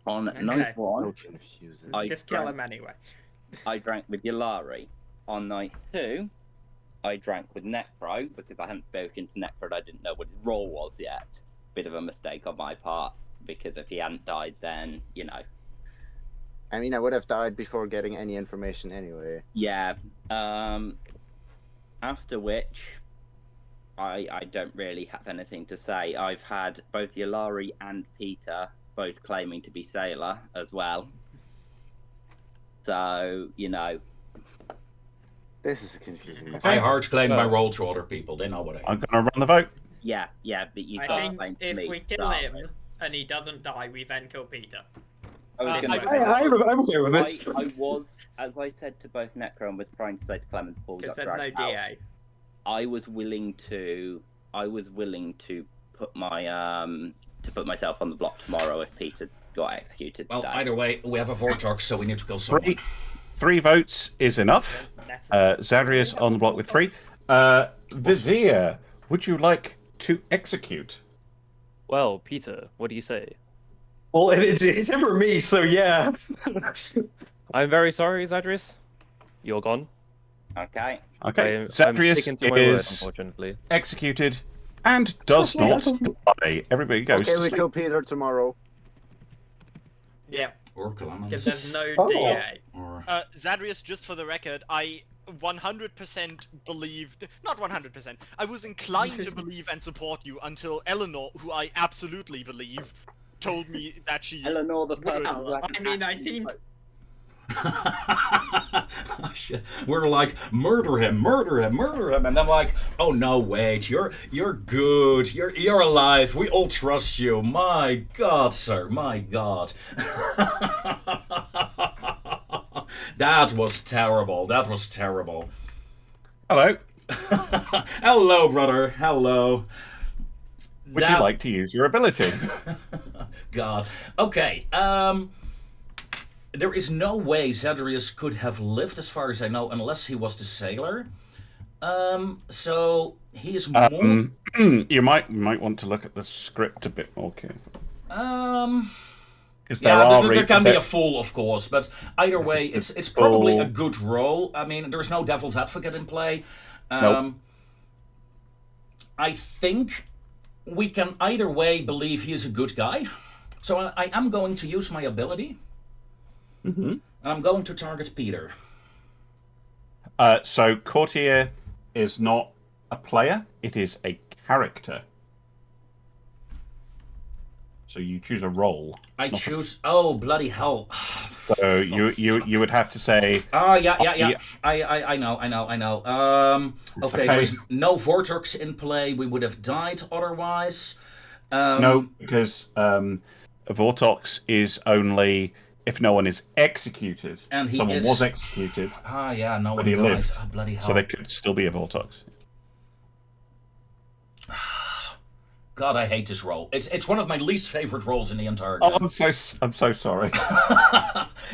Speaker 8: On
Speaker 6: Okay.
Speaker 8: night 1,
Speaker 5: So confusing.
Speaker 8: I
Speaker 6: Just kill
Speaker 8: drank-
Speaker 6: him anyway.
Speaker 8: I drank with Yolari. On night 2, I drank with Necro because I hadn't spoken to Necro and I didn't know what his role was yet. Bit of a mistake on my part because if he hadn't died, then
Speaker 5: I mean, I would have died before getting any information anyway.
Speaker 8: Yeah. After which, I don't really have anything to say. I've had both Yolari and Peter both claiming to be sailor as well. So,
Speaker 5: This is a confusing mess.
Speaker 4: I hard claim my
Speaker 7: Oh.
Speaker 4: role to other people. They know what I am.
Speaker 1: I'm going to run the vote.
Speaker 8: Yeah, but you
Speaker 6: I
Speaker 8: can't
Speaker 6: think
Speaker 8: claim
Speaker 6: if
Speaker 8: me
Speaker 6: we
Speaker 8: to
Speaker 6: kill
Speaker 8: start
Speaker 6: him
Speaker 8: with.
Speaker 6: and he doesn't die, we then kill Peter.
Speaker 8: I was
Speaker 3: I-
Speaker 8: gonna
Speaker 3: I-
Speaker 8: say,
Speaker 9: I'm okay with this.
Speaker 8: I was, as I said to both Necro and was trying to say to Clemens before we
Speaker 6: Because
Speaker 8: got
Speaker 6: there's no
Speaker 8: dragged out,
Speaker 6: DA.
Speaker 8: I was willing to put my to put myself on the block tomorrow if Peter got executed
Speaker 4: Well,
Speaker 8: today.
Speaker 4: either way, we have a Vortex, so we need to kill someone.
Speaker 1: Three votes is enough. Zadrius on the block with 3. Vizier, would you like to execute?
Speaker 7: Well, Peter, what do you say?
Speaker 9: Well, it's ever me, so yeah.
Speaker 7: I'm very sorry, Zadrius. You're gone.
Speaker 8: Okay.
Speaker 1: Okay,
Speaker 7: I'm
Speaker 1: Zadrius
Speaker 7: sticking to my word,
Speaker 1: is
Speaker 7: unfortunately.
Speaker 1: executed and does not die. Everybody goes
Speaker 5: Okay,
Speaker 1: to
Speaker 5: we
Speaker 1: sleep.
Speaker 5: kill Peter tomorrow.
Speaker 6: Yeah,
Speaker 4: Or Clemens.
Speaker 6: because there's no
Speaker 9: Oh.
Speaker 6: DA.
Speaker 4: Or...
Speaker 3: Zadrius, just for the record, I 100% believed, not 100%, I was inclined to believe and support you until Eleanor, who I absolutely believe, told me that she...
Speaker 8: Eleanor, the person who
Speaker 6: Well,
Speaker 8: hasn't
Speaker 6: I mean, I
Speaker 8: actually
Speaker 6: seem...
Speaker 8: voted.
Speaker 4: Shit. We're like, murder him, and then like, oh no, wait, you're good, you're alive. We all trust you. My God, sir, my God. That was terrible. That was terrible.
Speaker 1: Hello.
Speaker 4: Hello, brother. Hello.
Speaker 1: Would you like to use your ability?
Speaker 4: God. Okay. There is no way Zadrius could have lived, as far as I know, unless he was the sailor. So he is more.
Speaker 1: You might want to look at the script a bit more carefully. Because
Speaker 4: there can be a fool, of course, but either way, it's probably a good role. I mean, there's no devil's advocate in play.
Speaker 1: Nope.
Speaker 4: I think we can either way believe he is a good guy. So I am going to use my ability.
Speaker 1: Mm-hmm.
Speaker 4: And I'm going to target Peter.
Speaker 1: So Courtier is not a player; it is a character. So you choose a role.
Speaker 4: I choose. Oh bloody hell!
Speaker 1: So you would have to say.
Speaker 4: Oh yeah.
Speaker 1: Yeah.
Speaker 4: I know. Okay,
Speaker 1: okay.
Speaker 4: there's no Vortex in play. We would have died otherwise.
Speaker 1: No, because a Vortex is only if no one is executed.
Speaker 4: And he
Speaker 1: someone
Speaker 4: is-
Speaker 1: was executed,
Speaker 4: Ah yeah, no
Speaker 1: but
Speaker 4: one
Speaker 1: he
Speaker 4: died.
Speaker 1: lived.
Speaker 4: Oh, bloody hell!
Speaker 1: So there could still be a Vortex.
Speaker 4: God, I hate this role. It's one of my least favorite roles in the entire
Speaker 1: Oh,
Speaker 4: game.
Speaker 1: I'm so sorry.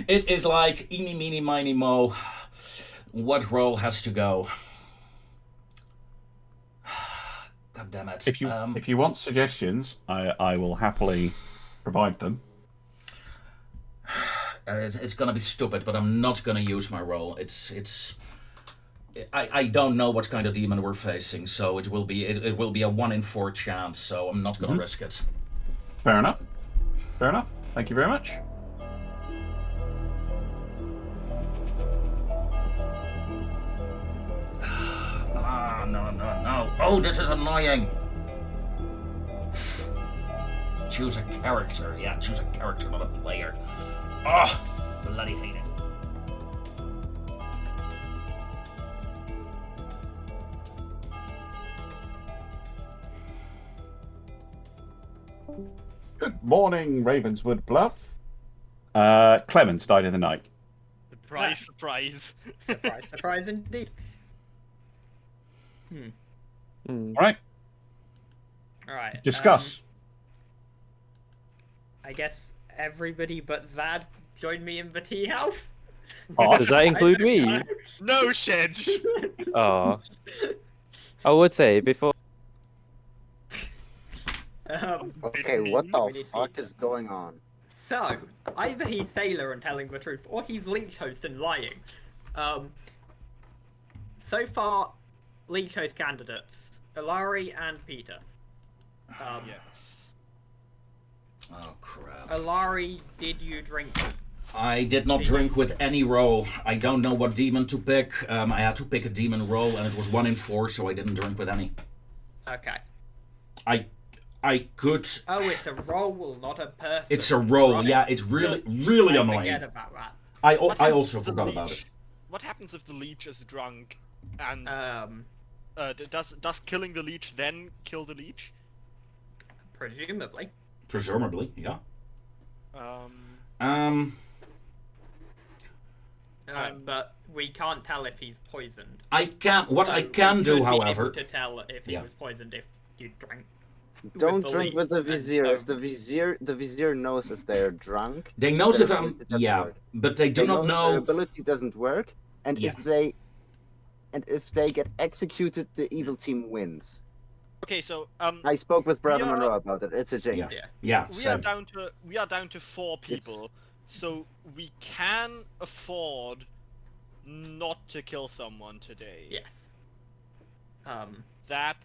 Speaker 4: It is like eeny meeny miny mo. What role has to go? God damn it!
Speaker 1: If you want suggestions, I will happily provide them.
Speaker 4: It's gonna be stupid, but I'm not gonna use my role. I don't know what kind of demon we're facing, so it will be a 1 in 4 chance. So I'm not gonna risk it.
Speaker 1: Fair enough. Fair enough. Thank you very much.
Speaker 4: No. Oh, this is annoying. Choose a character. Yeah, choose a character, not a player. Oh, bloody hate it.
Speaker 1: Good morning, Ravenswood Bluff. Clemens died in the night.
Speaker 3: Surprise, surprise.
Speaker 6: Surprise indeed.
Speaker 1: All right.
Speaker 6: Alright.
Speaker 1: Discuss.
Speaker 6: I guess everybody but Zad joined me in the tea house.
Speaker 7: Does that include me?
Speaker 3: No shit.
Speaker 7: Oh. I would say before.
Speaker 5: Okay, what the
Speaker 6: Really
Speaker 5: fuck
Speaker 6: deep.
Speaker 5: is going on?
Speaker 6: So, either he's sailor and telling the truth, or he's leech host and lying. So far, leech host candidates: Ilari and Peter.
Speaker 3: Yes.
Speaker 4: Oh crap.
Speaker 6: Ilari, did you drink?
Speaker 4: I did not drink with any roll. I don't know what demon to pick. I had to pick a demon roll, and it was 1 in 4, so I didn't drink with any.
Speaker 6: Okay.
Speaker 4: I could.
Speaker 6: Oh, it's a roll, not a person.
Speaker 4: It's a roll.
Speaker 6: Right.
Speaker 4: Yeah, it's really
Speaker 6: I
Speaker 4: annoying.
Speaker 6: forget about that.
Speaker 4: I
Speaker 3: What
Speaker 4: also
Speaker 3: happens to
Speaker 4: forgot
Speaker 3: the
Speaker 4: about
Speaker 3: leech?
Speaker 4: it.
Speaker 3: what happens if the leech is drunk, and does killing the leech then kill the leech?
Speaker 6: Presumably.
Speaker 4: Presumably, yeah.
Speaker 3: Um,
Speaker 6: But we can't tell if he's poisoned.
Speaker 4: I can. What I
Speaker 6: So
Speaker 4: can
Speaker 6: we
Speaker 4: do,
Speaker 6: should be
Speaker 4: however,
Speaker 6: able to tell if he
Speaker 4: Yeah.
Speaker 6: was poisoned if you drank.
Speaker 5: Don't
Speaker 6: the
Speaker 5: drink
Speaker 6: leech,
Speaker 5: with the
Speaker 6: and
Speaker 5: vizier.
Speaker 6: so-
Speaker 5: If the vizier knows if they're drunk,
Speaker 4: they know
Speaker 5: their
Speaker 4: if I'm.
Speaker 5: ability doesn't
Speaker 4: Yeah,
Speaker 5: work.
Speaker 4: but they do
Speaker 5: They
Speaker 4: not
Speaker 5: know if their
Speaker 4: know.
Speaker 5: ability doesn't work, and
Speaker 4: Yeah.
Speaker 5: if they get executed, the evil team wins.
Speaker 3: okay, so
Speaker 5: I spoke with Brother
Speaker 3: we are-
Speaker 5: Monroe about it. It's a jinx.
Speaker 4: Yeah, yeah.
Speaker 3: we are
Speaker 4: Same.
Speaker 3: down to 4 people, so we can afford not to kill someone today.
Speaker 6: Yes.
Speaker 3: That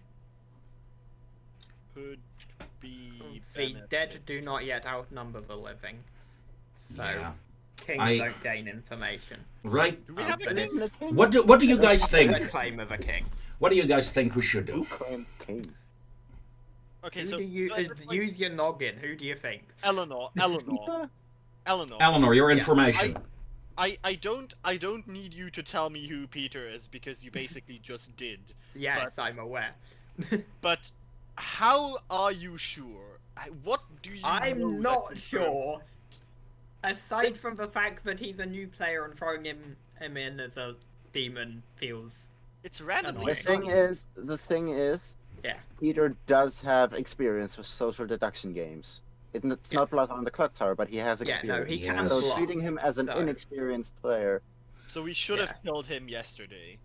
Speaker 3: could be
Speaker 6: The dead do
Speaker 3: benefit.
Speaker 6: not yet outnumber the living, so
Speaker 4: Yeah.
Speaker 6: kings don't gain information.
Speaker 4: Right.
Speaker 3: Do we have a
Speaker 6: but
Speaker 3: king?
Speaker 6: if
Speaker 4: What do you guys think?
Speaker 6: there's a claim of a king,
Speaker 4: What do you guys think we should do?
Speaker 5: Who claimed king?
Speaker 3: Okay,
Speaker 6: who
Speaker 3: so
Speaker 6: do you
Speaker 3: so at this point,
Speaker 6: use your noggin? Who do you think?
Speaker 3: Eleanor.
Speaker 4: Eleanor, your information.
Speaker 3: I don't need you to tell me who Peter is because you basically just did.
Speaker 6: Yes, I'm aware.
Speaker 3: But how are you sure? What do you know
Speaker 6: I'm
Speaker 3: that
Speaker 6: not
Speaker 3: confirms-
Speaker 6: sure. Aside from the fact that he's a new player and throwing him in as a demon feels
Speaker 3: It's randomly.
Speaker 6: Annoying.
Speaker 5: The thing is,
Speaker 6: Yeah.
Speaker 5: Peter does have experience with social deduction games. It's not
Speaker 6: Yes.
Speaker 5: blood on the Clocktower, but he has
Speaker 6: Yeah, no,
Speaker 5: experience.
Speaker 6: he
Speaker 4: Yes.
Speaker 6: can
Speaker 5: So
Speaker 6: bluff,
Speaker 5: treating him as an
Speaker 6: so-
Speaker 5: inexperienced player.
Speaker 3: So we should have
Speaker 6: Yeah.
Speaker 3: killed him yesterday.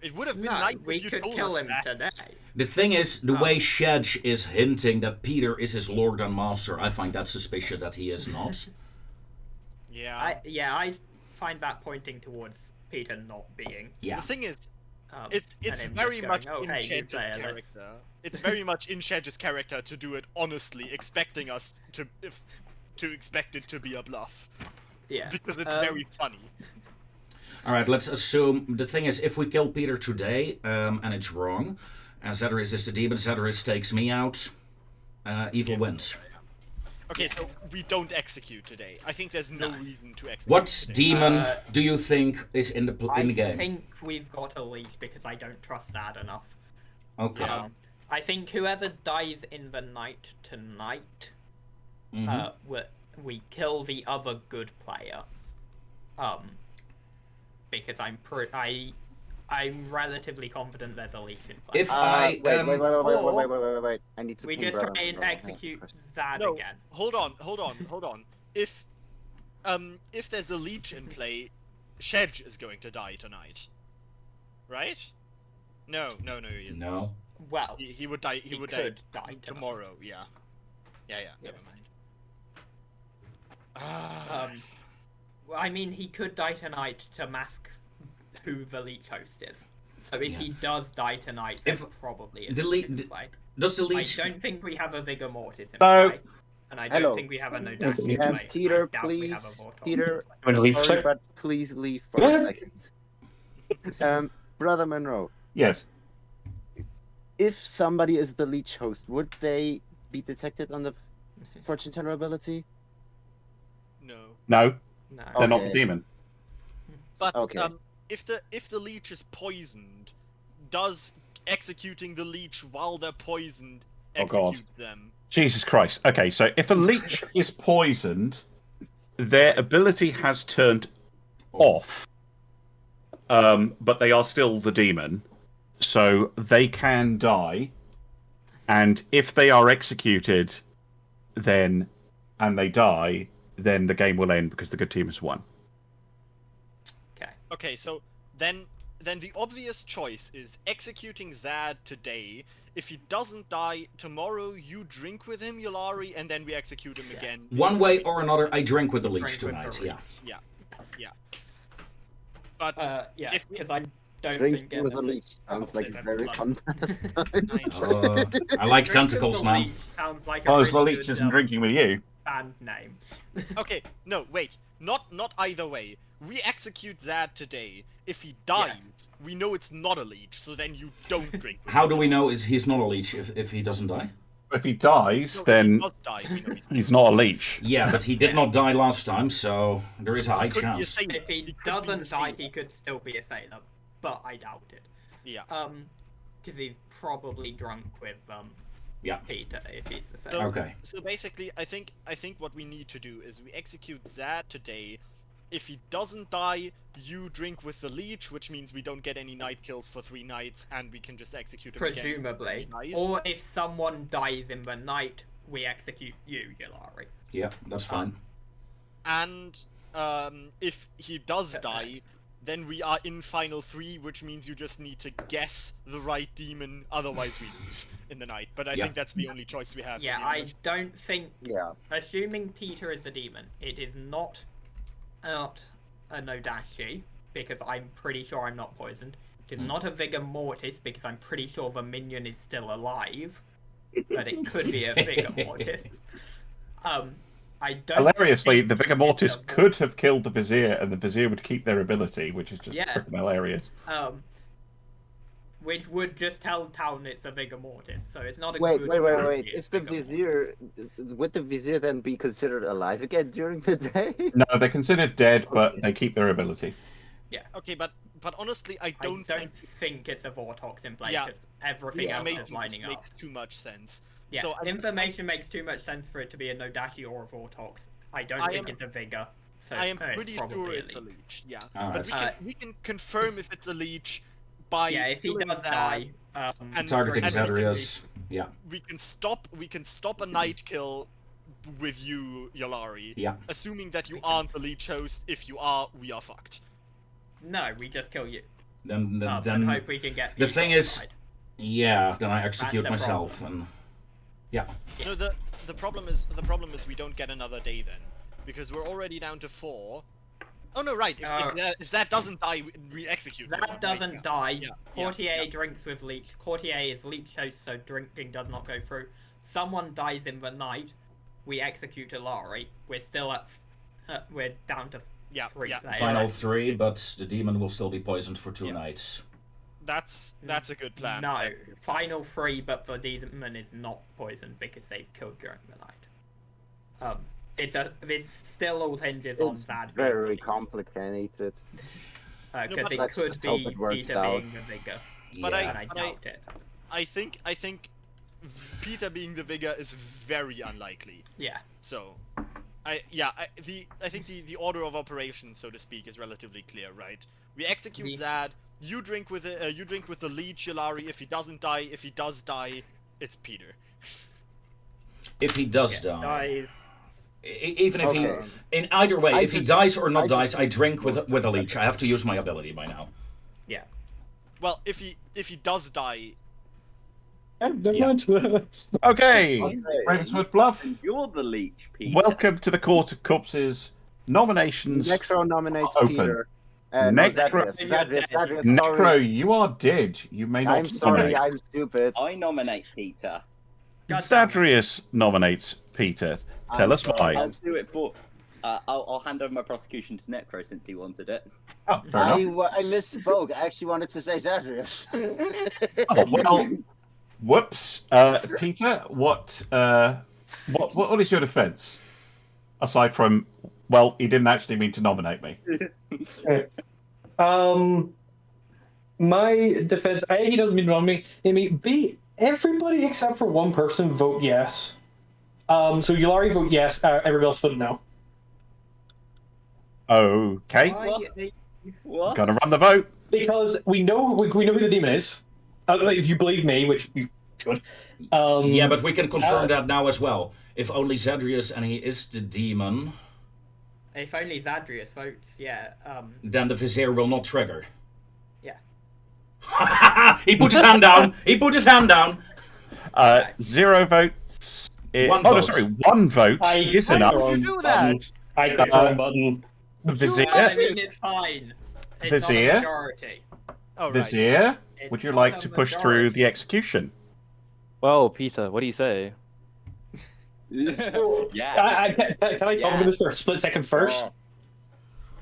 Speaker 3: It would have been
Speaker 6: No,
Speaker 3: nice
Speaker 6: we
Speaker 3: if you
Speaker 6: could
Speaker 3: told
Speaker 6: kill
Speaker 3: us
Speaker 6: him
Speaker 3: that.
Speaker 6: today.
Speaker 4: The thing is, the
Speaker 6: Oh.
Speaker 4: way Shedge is hinting that Peter is his lord and master, I find that suspicious that he is not.
Speaker 3: Yeah.
Speaker 6: I find that pointing towards Peter not being.
Speaker 4: Yeah.
Speaker 3: The thing is,
Speaker 6: And
Speaker 3: it's
Speaker 6: him
Speaker 3: very
Speaker 6: just
Speaker 3: much
Speaker 6: going, "Oh,
Speaker 3: in
Speaker 6: hey, new
Speaker 3: Shedge's
Speaker 6: player, let's-"
Speaker 3: character. It's very much in Shedge's character to do it honestly, expecting us to expect it to be a bluff
Speaker 6: Yeah.
Speaker 3: because it's very funny.
Speaker 4: All right, let's assume the thing is, if we kill Peter today, and it's wrong, and Zedris is the demon, Zedris takes me out, evil wins.
Speaker 3: Okay, so we don't execute today. I think there's no reason to execute.
Speaker 4: What
Speaker 3: today.
Speaker 4: demon do you think is in the game?
Speaker 6: I think we've got a leech because I don't trust that enough.
Speaker 4: Okay.
Speaker 6: I think whoever dies in the night tonight,
Speaker 4: Mhm.
Speaker 6: we kill the other good player. Because I'm relatively confident there's a leech in play.
Speaker 4: If I
Speaker 5: Wait. I need to.
Speaker 6: We
Speaker 5: ping
Speaker 6: just
Speaker 5: Brother
Speaker 6: try and
Speaker 5: Monroe.
Speaker 6: execute Zad
Speaker 3: No,
Speaker 6: again.
Speaker 3: hold on. If there's a leech in play, Shedge is going to die tonight, right? No, he isn't.
Speaker 4: no.
Speaker 6: Well,
Speaker 3: He would die. He would die
Speaker 6: could die tonight.
Speaker 3: tomorrow. Yeah. Never
Speaker 6: Yes.
Speaker 3: mind. Ah.
Speaker 6: Well, I mean, he could die tonight to mask who the leech host is. So if
Speaker 4: Yeah.
Speaker 6: he does die tonight, then
Speaker 4: If
Speaker 6: probably
Speaker 4: the
Speaker 6: it's
Speaker 4: le-
Speaker 6: in
Speaker 4: d-
Speaker 6: play.
Speaker 4: Does the
Speaker 6: I
Speaker 4: leech?
Speaker 6: don't think we have a Vigor Mortis in
Speaker 1: No.
Speaker 6: play. And I don't
Speaker 5: Hello.
Speaker 6: think we have a Nodashi in
Speaker 5: And
Speaker 6: play.
Speaker 5: Peter,
Speaker 6: I doubt we have a
Speaker 5: please,
Speaker 6: Vortol.
Speaker 5: Peter,
Speaker 9: I'm gonna leave for a
Speaker 5: sorry,
Speaker 9: sec.
Speaker 5: but please leave for
Speaker 9: Yeah.
Speaker 5: a second. Brother Monroe,
Speaker 1: Yes.
Speaker 5: if somebody is the leech host, would they be detected on the fortune teller ability?
Speaker 3: No.
Speaker 1: No,
Speaker 6: No.
Speaker 1: they're not the
Speaker 5: Okay.
Speaker 1: demon.
Speaker 3: But
Speaker 5: Okay.
Speaker 3: if the leech is poisoned, does executing the leech while they're poisoned
Speaker 1: Oh, God.
Speaker 3: execute them?
Speaker 1: Jesus Christ. Okay, so if a leech is poisoned, their ability has turned off, but they are still the demon, so they can die. And if they are executed, and they die, then the game will end because the good team has won.
Speaker 3: Okay, so then the obvious choice is executing Zad today. If he doesn't die tomorrow, you drink with him, Yulari, and then we execute him again.
Speaker 4: One way or another, I drink with the leech
Speaker 6: Drink with
Speaker 4: tonight.
Speaker 6: the
Speaker 4: Yeah.
Speaker 3: But
Speaker 6: Yeah,
Speaker 3: If-
Speaker 6: because I don't
Speaker 5: Drink
Speaker 6: think
Speaker 5: with a
Speaker 6: anything-
Speaker 5: leech sounds like a
Speaker 6: Blood.
Speaker 5: very fun
Speaker 4: I like
Speaker 6: Drink with
Speaker 4: tentacles
Speaker 6: the
Speaker 4: now.
Speaker 6: Leech sounds like a
Speaker 1: Oh, so the
Speaker 6: really
Speaker 1: leech
Speaker 6: good,
Speaker 1: isn't drinking with you.
Speaker 6: band name.
Speaker 3: okay, no, wait, not either way. We execute Zad today. If he dies, we know it's not a leech, so then you don't drink. With
Speaker 4: How
Speaker 3: him.
Speaker 4: do we know he's not a leech if he doesn't die?
Speaker 1: if he dies,
Speaker 3: No, if
Speaker 1: then
Speaker 3: he does die, we know
Speaker 1: he's not a leech.
Speaker 4: Yeah, but he did not die last time, so there is a high
Speaker 3: He could be a
Speaker 4: chance.
Speaker 3: sailor.
Speaker 6: If he
Speaker 3: could be
Speaker 6: doesn't
Speaker 3: a
Speaker 6: die,
Speaker 3: sailor.
Speaker 6: he could still be a sailor, but I doubt it.
Speaker 3: Yeah.
Speaker 6: Because he's probably drunk with
Speaker 4: Yeah.
Speaker 6: Peter if he's the
Speaker 3: So,
Speaker 6: sailor.
Speaker 4: Okay.
Speaker 3: So basically, I think what we need to do is we execute that today. If he doesn't die, you drink with the leech, which means we don't get any night kills for 3 nights, and we can just execute him again.
Speaker 6: Presumably.
Speaker 3: Nice.
Speaker 6: Or if someone dies in the night, we execute you, Yulari.
Speaker 4: Yeah, that's fine.
Speaker 3: And if he does die, then we are in final 3, which means you just need to guess the right demon, otherwise we lose in the night. But I
Speaker 4: Yeah.
Speaker 3: think that's the only choice we have. to
Speaker 6: Yeah,
Speaker 3: be
Speaker 6: I
Speaker 3: honest.
Speaker 6: don't think.
Speaker 5: Yeah.
Speaker 6: Assuming Peter is the demon, it is not a Nodashi, because I'm pretty sure I'm not poisoned. It is not a Vigor Mortis, because I'm pretty sure the minion is still alive. But it could be a Vigor Mortis. I don't.
Speaker 1: Hilariously,
Speaker 6: think
Speaker 1: the Vigor
Speaker 6: it's
Speaker 1: Mortis
Speaker 6: a
Speaker 1: could have killed the Vizier, and the Vizier would keep their ability, which is just
Speaker 6: Yeah.
Speaker 1: freaking hilarious.
Speaker 6: Which would just tell town it's a Vigor Mortis, so it's not a
Speaker 5: Wait.
Speaker 6: good strategy,
Speaker 5: If
Speaker 6: it's
Speaker 5: the
Speaker 6: Vigor Mortis.
Speaker 5: Vizier, would the Vizier then be considered alive again during the day?
Speaker 1: No, they're considered dead, but they keep their ability.
Speaker 3: Okay, but honestly, I
Speaker 6: I
Speaker 3: don't,
Speaker 6: don't think it's a Vortox in play,
Speaker 3: Yeah.
Speaker 6: because everything else
Speaker 3: information
Speaker 6: is lining up.
Speaker 3: makes too much sense.
Speaker 6: Yeah,
Speaker 3: So
Speaker 6: information makes too much sense for it to be a Nodashi or a Vortox. I don't
Speaker 3: I
Speaker 6: think
Speaker 3: am-
Speaker 6: it's a Vigor. So
Speaker 3: I am
Speaker 6: it's
Speaker 3: pretty
Speaker 6: probably
Speaker 3: sure
Speaker 6: a
Speaker 3: it's a
Speaker 6: leech.
Speaker 3: leech. Yeah,
Speaker 4: Alright.
Speaker 3: but we can confirm if it's a leech by
Speaker 6: Yeah, if he
Speaker 3: killing
Speaker 6: does
Speaker 3: that,
Speaker 6: die,
Speaker 3: and
Speaker 4: Targeting
Speaker 3: and
Speaker 4: Zadrius. Yeah.
Speaker 3: we can stop a night kill with you, Yolari.
Speaker 4: Yeah.
Speaker 3: Assuming that you
Speaker 6: We can
Speaker 3: aren't the leech host. If you are, we are fucked.
Speaker 6: no, we just kill you.
Speaker 4: Then
Speaker 6: And hope we can get
Speaker 4: the
Speaker 6: Peter
Speaker 4: thing
Speaker 6: on
Speaker 4: is-
Speaker 6: side.
Speaker 4: yeah, then I execute
Speaker 6: the
Speaker 4: myself,
Speaker 6: problem.
Speaker 4: and yeah.
Speaker 3: No, the problem is we don't get another day then, because we're already down to 4. Oh no, right. If that doesn't die, we execute. them,
Speaker 6: That
Speaker 3: right?
Speaker 6: doesn't
Speaker 3: Yeah.
Speaker 6: die.
Speaker 3: Yeah,
Speaker 6: Courtier drinks with Leech. Courtier is Leech host, so drinking does not go through. Someone dies in the night, we execute Ilari. We're still at. We're down to
Speaker 3: Yeah,
Speaker 6: 3
Speaker 3: yeah.
Speaker 6: players.
Speaker 4: Final 3, but the demon will still be poisoned for 2
Speaker 3: Yeah.
Speaker 4: nights.
Speaker 3: That's a good plan.
Speaker 6: No, final 3, but the demon is not poisoned because they've killed during the night. This still all hinges on
Speaker 5: It's
Speaker 6: Zad.
Speaker 5: very complicated.
Speaker 3: No,
Speaker 6: Because
Speaker 3: but
Speaker 6: it
Speaker 5: let's
Speaker 6: could
Speaker 5: just hope
Speaker 6: be
Speaker 5: it works
Speaker 6: Peter
Speaker 5: out.
Speaker 6: being the Vigor,
Speaker 3: But
Speaker 4: yeah.
Speaker 6: and I doubt it.
Speaker 3: I think Peter being the Vigor is very unlikely.
Speaker 6: Yeah.
Speaker 3: So, I think the order of operations, so to speak, is relatively clear, right? We execute that. You drink with the leech, Yolari. If he doesn't die, if he does die, it's Peter.
Speaker 4: If he does
Speaker 6: Yeah,
Speaker 4: die,
Speaker 6: dies.
Speaker 4: even if
Speaker 5: Okay.
Speaker 4: he, in either way,
Speaker 5: I
Speaker 4: if he
Speaker 5: just-
Speaker 4: dies or not
Speaker 5: I
Speaker 4: dies,
Speaker 5: just-
Speaker 4: I drink with a leech. I have to use my ability by now.
Speaker 6: Yeah.
Speaker 3: Well, if he does die,
Speaker 9: Never
Speaker 4: Yeah.
Speaker 9: mind.
Speaker 1: Okay,
Speaker 5: Okay.
Speaker 1: Ravenswood Bluff.
Speaker 8: And you're the leech, Peter.
Speaker 1: Welcome to the Court of Corpses. Nominations.
Speaker 5: Necro nominates
Speaker 1: Open.
Speaker 5: Peter. No,
Speaker 1: Necro-
Speaker 5: Zadrius,
Speaker 1: Necro,
Speaker 5: sorry.
Speaker 1: you are dead. You may not
Speaker 5: I'm sorry,
Speaker 1: nominate.
Speaker 5: I'm stupid.
Speaker 8: I nominate Peter.
Speaker 6: God damn it.
Speaker 1: Zadrius nominates Peter. Tell
Speaker 5: I'm
Speaker 1: us
Speaker 5: sorry,
Speaker 1: why.
Speaker 8: I'll do it for. I'll hand over my prosecution to Necro since he wanted it.
Speaker 1: Oh, fair enough.
Speaker 5: I misspoke. I actually wanted to say Zadrius.
Speaker 1: Oh, well, whoops. Peter, what is your defense? Aside from, well, he didn't actually mean to nominate me.
Speaker 9: My defense: A, he doesn't mean to nominate me. B, everybody except for one person vote yes. So Yulari vote yes. Everybody else vote no.
Speaker 1: Okay,
Speaker 8: What?
Speaker 1: gonna run the vote.
Speaker 9: Because we know who the demon is. If you believe me, which you should.
Speaker 4: Yeah, but we can confirm that now as well. If only Zadrius and he is the demon,
Speaker 6: If only Zadrius votes, yeah.
Speaker 4: then the Vizier will not trigger.
Speaker 6: Yeah.
Speaker 4: He put his hand down. He put his hand down.
Speaker 1: 0 votes.
Speaker 4: One
Speaker 1: no,
Speaker 4: vote.
Speaker 1: sorry, 1 vote is
Speaker 9: clicked
Speaker 1: enough.
Speaker 9: the wrong
Speaker 3: do
Speaker 9: button.
Speaker 3: that?
Speaker 9: I clicked the wrong button.
Speaker 1: Vizier,
Speaker 6: I mean, it's fine. It's
Speaker 1: Vizier?
Speaker 6: not a majority.
Speaker 3: oh right.
Speaker 1: Vizier,
Speaker 6: It's
Speaker 1: would you
Speaker 6: not
Speaker 1: like
Speaker 6: a
Speaker 1: to push through
Speaker 6: majority.
Speaker 1: the execution?
Speaker 7: Well, Peter, what do you say?
Speaker 8: Yeah.
Speaker 9: Can I talk about this for a split second first?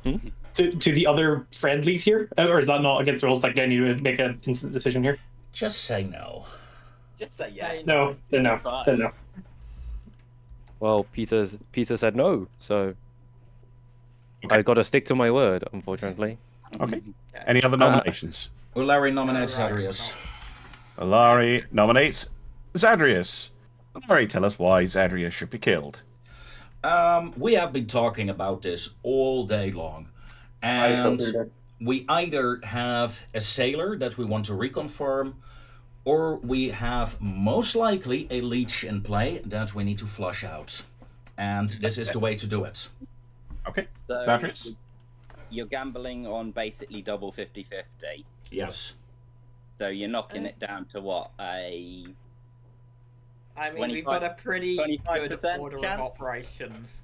Speaker 9: To the other friendlies here, or is that not against the rules? Like, do I need to make an instant decision here?
Speaker 4: Just say no.
Speaker 8: Just say yeah.
Speaker 6: Say
Speaker 9: No, then no, then no.
Speaker 7: Well, Peter said no, so I gotta stick to my word, unfortunately.
Speaker 1: Okay. Any other nominations?
Speaker 4: Ulari nominates
Speaker 6: Right,
Speaker 4: Zadrius.
Speaker 1: Alari nominates Zadrius. Alari, tell us why Zadrius should be killed.
Speaker 4: We have been talking about this all day long.
Speaker 9: I
Speaker 4: And
Speaker 9: totally agree.
Speaker 4: we either have a sailor that we want to reconfirm, or we have most likely a leech in play that we need to flush out. And this is the way to do it.
Speaker 1: Okay.
Speaker 8: So
Speaker 1: Zadrius?
Speaker 8: you're gambling on basically double 50-50.
Speaker 4: Yes.
Speaker 8: So you're knocking it down to what?
Speaker 6: I mean, we've got a
Speaker 8: 25
Speaker 6: pretty good
Speaker 8: 25%
Speaker 6: order
Speaker 8: chance?
Speaker 6: of operations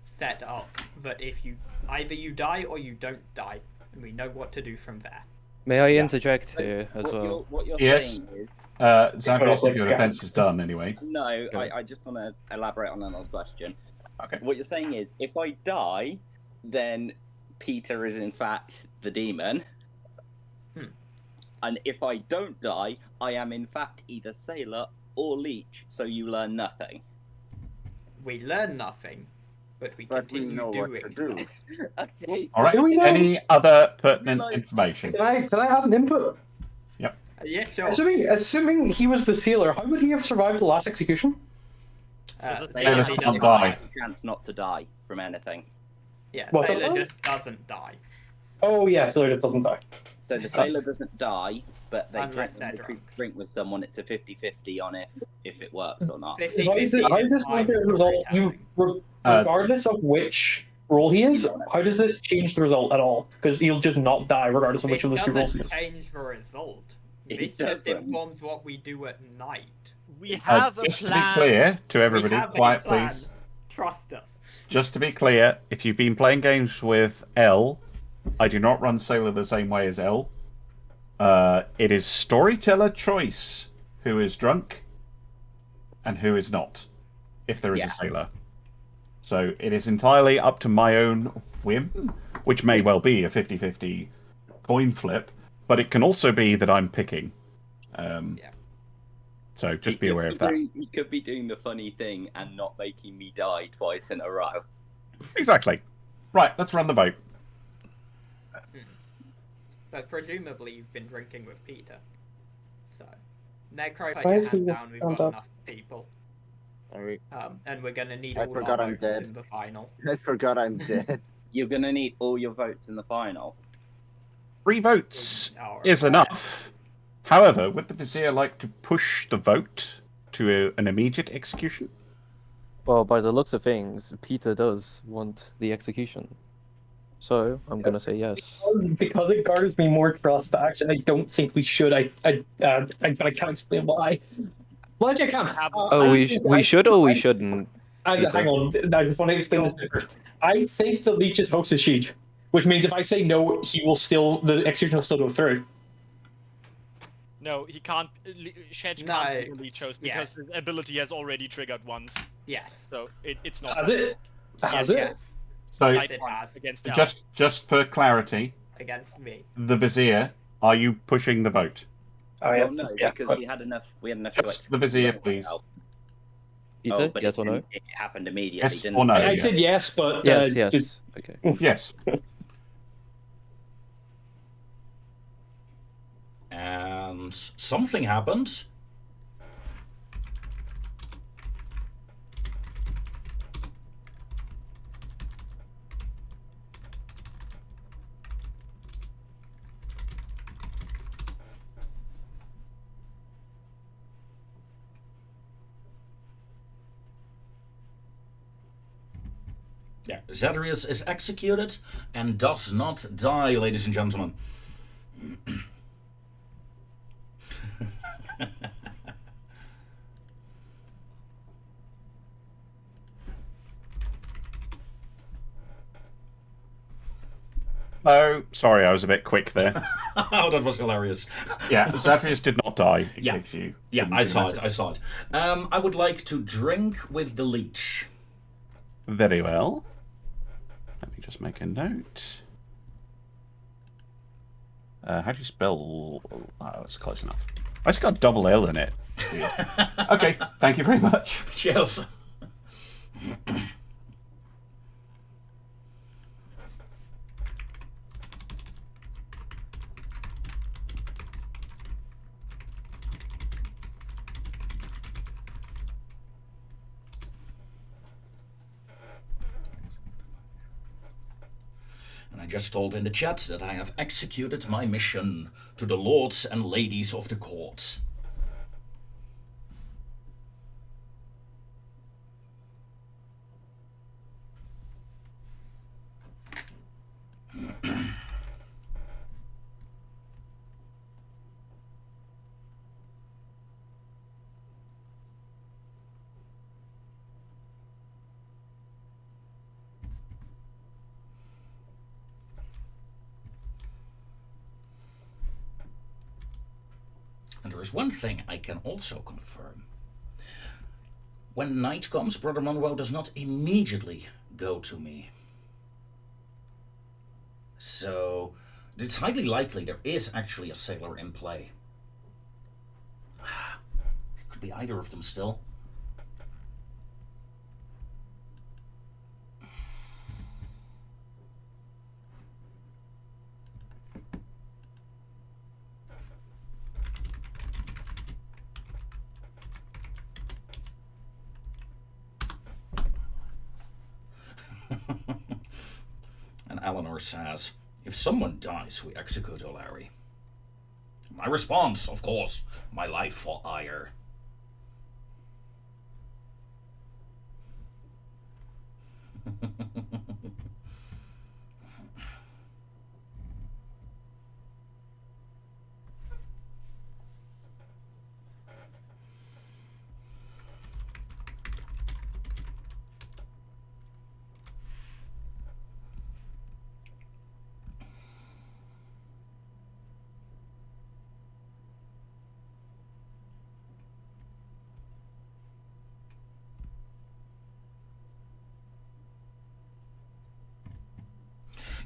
Speaker 6: set up that if you either you die or you don't die, and we know what to do from there.
Speaker 7: May I
Speaker 4: Yeah.
Speaker 7: interject here as well?
Speaker 8: What you're
Speaker 1: Yes.
Speaker 8: saying is
Speaker 1: Zadrius, if your defense is done anyway.
Speaker 8: no.
Speaker 7: Okay.
Speaker 8: I just want to elaborate on Anna's question.
Speaker 1: Okay.
Speaker 8: What you're saying is if I die, then Peter is in fact the demon. And if I don't die, I am in fact either sailor or leech. So you learn nothing.
Speaker 6: We learn nothing, but we
Speaker 5: But we
Speaker 6: continue
Speaker 5: know what
Speaker 6: doing
Speaker 5: to do.
Speaker 6: stuff.
Speaker 8: Okay.
Speaker 1: All right.
Speaker 9: Do we know-
Speaker 1: Any other pertinent
Speaker 8: Realize-
Speaker 1: information?
Speaker 9: Can I have an input?
Speaker 6: Yeah, sure.
Speaker 9: Assuming he was the sealer, how would he have survived the last execution?
Speaker 6: Uh,
Speaker 1: Sailors
Speaker 6: he
Speaker 1: can't
Speaker 6: doesn't
Speaker 1: die.
Speaker 8: Have a chance not to die from anything.
Speaker 6: Yeah,
Speaker 9: What,
Speaker 6: Sailor
Speaker 9: that's
Speaker 6: just doesn't die.
Speaker 9: Oh yeah, sealer just doesn't die.
Speaker 8: So the sailor doesn't die, but they
Speaker 6: Unless they're drunk.
Speaker 8: drink with someone. It's a 50-50 on if it works or not.
Speaker 6: 50-50
Speaker 9: How is this
Speaker 6: fine
Speaker 9: not the
Speaker 6: for
Speaker 9: result? Regardless of which role he is, how does this change the result at all? Because he'll just not die regardless of which of
Speaker 6: It
Speaker 9: those two roles he
Speaker 6: doesn't
Speaker 9: is.
Speaker 6: change the result.
Speaker 8: It
Speaker 6: This just
Speaker 8: doesn't.
Speaker 6: informs what we do at night.
Speaker 3: We have a
Speaker 1: Just to be
Speaker 3: plan.
Speaker 1: clear to everybody,
Speaker 6: we have
Speaker 1: quiet
Speaker 6: a plan.
Speaker 1: please.
Speaker 6: Trust us.
Speaker 1: Just to be clear, if you've been playing games with L, I do not run Sailor the same way as L. It is storyteller choice who is drunk and who is not, if there is
Speaker 8: Yeah.
Speaker 1: a sailor. So it is entirely up to my own whim, which may well be a 50-50 coin flip, but it can also be that I'm picking.
Speaker 6: Yeah.
Speaker 1: So just be aware of that.
Speaker 8: He could be doing the funny thing and not making me die twice in a row.
Speaker 1: Exactly. Right, let's run the vote.
Speaker 6: So presumably you've been drinking with Peter. So, Necro, put
Speaker 9: Why
Speaker 6: your
Speaker 9: is he
Speaker 6: hand down. We've
Speaker 9: hand
Speaker 6: got
Speaker 9: up?
Speaker 6: enough people.
Speaker 5: Sorry,
Speaker 6: And we're gonna need
Speaker 5: I
Speaker 6: all
Speaker 5: forgot
Speaker 6: our
Speaker 5: I'm
Speaker 6: votes
Speaker 5: dead.
Speaker 6: in the final.
Speaker 5: I forgot I'm dead.
Speaker 8: You're gonna need all your votes in the final.
Speaker 1: 3 votes
Speaker 6: Our
Speaker 1: is
Speaker 6: plan.
Speaker 1: enough. However, would the Vizier like to push the vote to an immediate execution?
Speaker 7: Well, by the looks of things, Peter does want the execution. So I'm gonna say yes.
Speaker 9: Because it garners me more trust, but actually I don't think we should. But I can't explain why. Well, actually, I can.
Speaker 7: Oh, we should or we shouldn't. Peter?
Speaker 9: Hang on, I just want to explain this bit first. I think the leech is host a sheet, which means if I say no, the execution will still go through.
Speaker 3: No, he can't. Shedge
Speaker 6: No.
Speaker 3: can't be the leech host
Speaker 6: Yeah.
Speaker 3: because his ability has already triggered once.
Speaker 6: Yes.
Speaker 3: So it's not.
Speaker 9: Has it? Has it?
Speaker 6: Yes.
Speaker 1: So
Speaker 6: Yes, it has.
Speaker 3: Against Al.
Speaker 1: just for clarity,
Speaker 6: Against me.
Speaker 1: the Vizier, are you pushing the vote?
Speaker 9: Oh,
Speaker 8: Well,
Speaker 9: yeah.
Speaker 8: no,
Speaker 9: Yeah.
Speaker 8: because we had enough. We had enough. to
Speaker 1: Just
Speaker 8: execute
Speaker 1: the Vizier,
Speaker 8: anyway,
Speaker 1: please.
Speaker 8: Al.
Speaker 7: Peter,
Speaker 8: but
Speaker 7: yes
Speaker 8: it
Speaker 7: or no?
Speaker 8: didn't- It happened immediately,
Speaker 1: Yes
Speaker 8: didn't
Speaker 1: or no?
Speaker 8: it?
Speaker 9: I said yes, but
Speaker 7: Yes, yes. Okay.
Speaker 1: Yes.
Speaker 4: And something happened. Yeah, Zadrius is executed and does not die, ladies and gentlemen.
Speaker 1: Oh, sorry, I was a bit quick there.
Speaker 4: Oh, that was hilarious.
Speaker 1: Yeah, Zadrius did not die. In
Speaker 4: Yeah.
Speaker 1: case you
Speaker 4: Yeah,
Speaker 1: didn't
Speaker 4: I
Speaker 1: see
Speaker 4: saw
Speaker 1: that.
Speaker 4: it. I saw it. I would like to drink with the leech.
Speaker 1: Very well. Let me just make a note. How do you spell? Oh, it's close enough. I just got double L in it. deal. Okay, thank you very much.
Speaker 4: Cheers. And I just told in the chat that I have executed my mission to the lords and ladies of the court. And there is one thing I can also confirm. When night comes, Brother Monroe does not immediately go to me. So, it's highly likely there is actually a sailor in play. It could be either of them still. And Eleanor says, if someone dies, we execute O'Larry. My response, of course, my life for ire.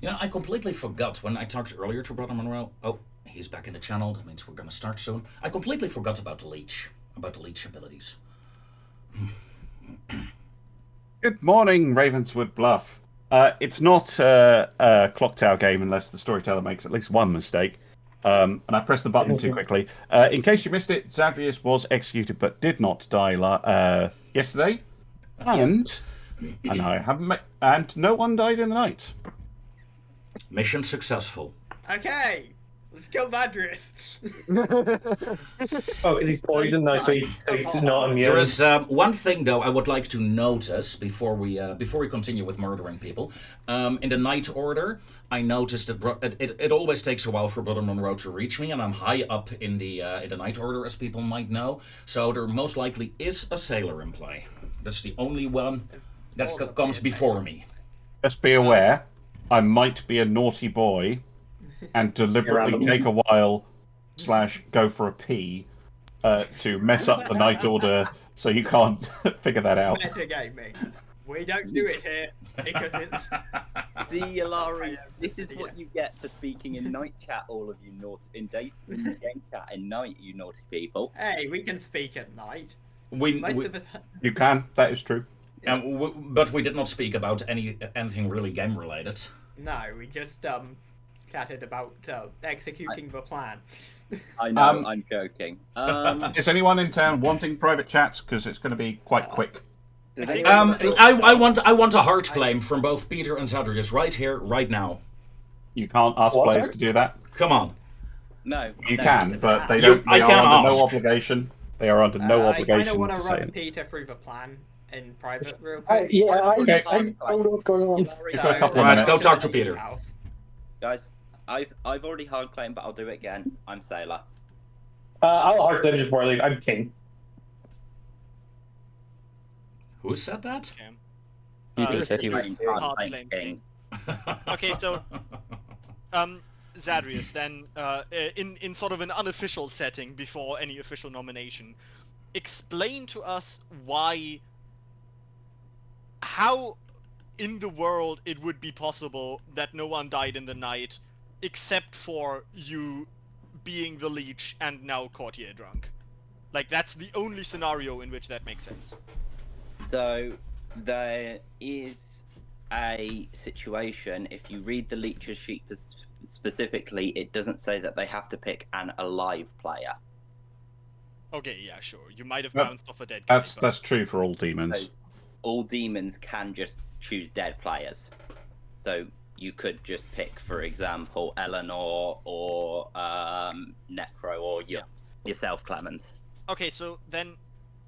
Speaker 4: You know, I completely forgot when I talked earlier to Brother Monroe. Oh, he's back in the channel. That means we're going to start soon. I completely forgot about the leech, abilities.
Speaker 1: Good morning, Ravenswood Bluff. It's not a Clocktower game unless the storyteller makes at least one mistake. And I pressed the button too quickly. In case you missed it, Zadrius was executed but did not die yesterday. And I haven't and no one died in the night.
Speaker 4: Mission successful.
Speaker 6: Okay, let's kill Vadris.
Speaker 9: Oh, is he poisoned now, so he's not immune?
Speaker 4: There is one thing, though, I would like to notice before we continue with murdering people. In the night order, I noticed that it always takes a while for Brother Monroe to reach me, and I'm high up in the night order, as people might know. So there most likely is a sailor in play. That's the only one that comes before me.
Speaker 1: Just be aware, I might be a naughty boy and deliberately take a while / go for a pee to mess up the night order so you can't figure that out.
Speaker 6: Metagaming. We don't do it here because it's.
Speaker 8: See, Ilari, this is what you get for speaking in night chat, all of you in game chat in night, you naughty people.
Speaker 6: Hey, we can speak at night.
Speaker 4: Most
Speaker 6: of us.
Speaker 1: You can, that is true.
Speaker 4: But we did not speak about anything really game related.
Speaker 6: No, we just chatted about executing the plan.
Speaker 8: I know, I'm joking.
Speaker 1: Is anyone in town wanting private chats? Because it's going to be quite quick.
Speaker 4: I want a heart claim from both Peter and Zadrius right here, right now.
Speaker 1: You can't ask players to do that.
Speaker 4: Come on.
Speaker 8: No.
Speaker 1: You can, but they don't. They are under no obligation. They are under no obligation.
Speaker 6: I kind of want to run Peter through the plan in private, real quick.
Speaker 9: I know what's going on.
Speaker 4: Alright, go talk to Peter.
Speaker 8: Guys, I've already hard claimed, but I'll do it again. I'm sailor.
Speaker 9: I'll hard claim just Morley. I'm king.
Speaker 4: Who said that?
Speaker 7: Peter said he was
Speaker 8: king.
Speaker 3: Okay, so Zadrius, then in sort of an unofficial setting before any official nomination, explain to us how in the world it would be possible that no one died in the night except for you being the leech and now courtier drunk. Like, that's the only scenario in which that makes sense.
Speaker 8: So there is a situation. If you read the Leech's sheet specifically, it doesn't say that they have to pick an alive player.
Speaker 3: Okay, yeah, sure. You might have
Speaker 1: Yep.
Speaker 3: bounced off a dead guy. but-
Speaker 1: That's true for all demons.
Speaker 8: So all demons can just choose dead players. So you could just pick, for example, Eleanor or Necro or yourself, Clemens.
Speaker 3: Okay, so then,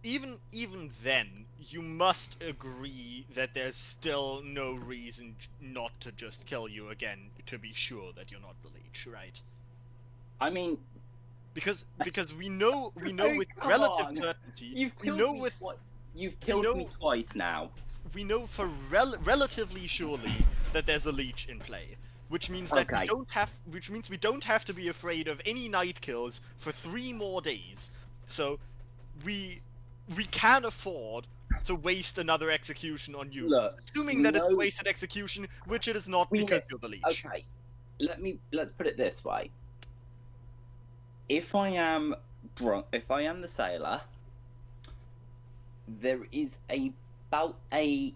Speaker 3: even then, you must agree that there's still no reason not to just kill you again to be sure that you're not the leech, right?
Speaker 8: I mean,
Speaker 3: Because we know
Speaker 8: Oh,
Speaker 3: with
Speaker 8: come
Speaker 3: relative
Speaker 8: on.
Speaker 3: certainty,
Speaker 8: you've
Speaker 3: we
Speaker 8: killed
Speaker 3: know
Speaker 8: me
Speaker 3: with
Speaker 8: You've killed me
Speaker 3: know-
Speaker 8: twice now.
Speaker 3: we know for relatively surely that there's a leech in play, which means that
Speaker 8: Okay.
Speaker 3: we don't have to be afraid of any night kills for 3 more days. So we can afford to waste another execution on you,
Speaker 8: Look,
Speaker 3: assuming that it's a
Speaker 8: no-
Speaker 3: wasted execution, which it is not
Speaker 8: We
Speaker 3: because
Speaker 8: know-
Speaker 3: you're the leech.
Speaker 8: Okay, let's put it this way. If I am drunk, if I am the sailor, there is about a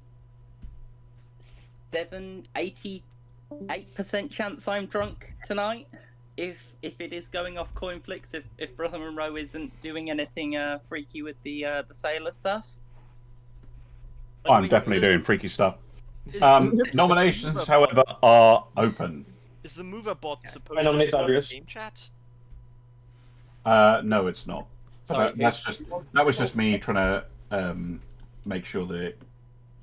Speaker 8: 88% chance I'm drunk tonight. If it is going off coin flicks, if Brother Monroe isn't doing anything freaky with the sailor stuff.
Speaker 3: By the
Speaker 1: I'm
Speaker 3: way,
Speaker 1: definitely doing freaky stuff.
Speaker 3: is-
Speaker 1: Nominations,
Speaker 3: is-
Speaker 1: however, are open.
Speaker 3: Is the mover bot
Speaker 6: Yeah.
Speaker 3: supposed
Speaker 9: I
Speaker 3: to
Speaker 9: nominate
Speaker 3: show up in
Speaker 9: Zagreus.
Speaker 3: game chat?
Speaker 1: No, it's not.
Speaker 8: Sorry,
Speaker 1: That was just me trying to make sure that it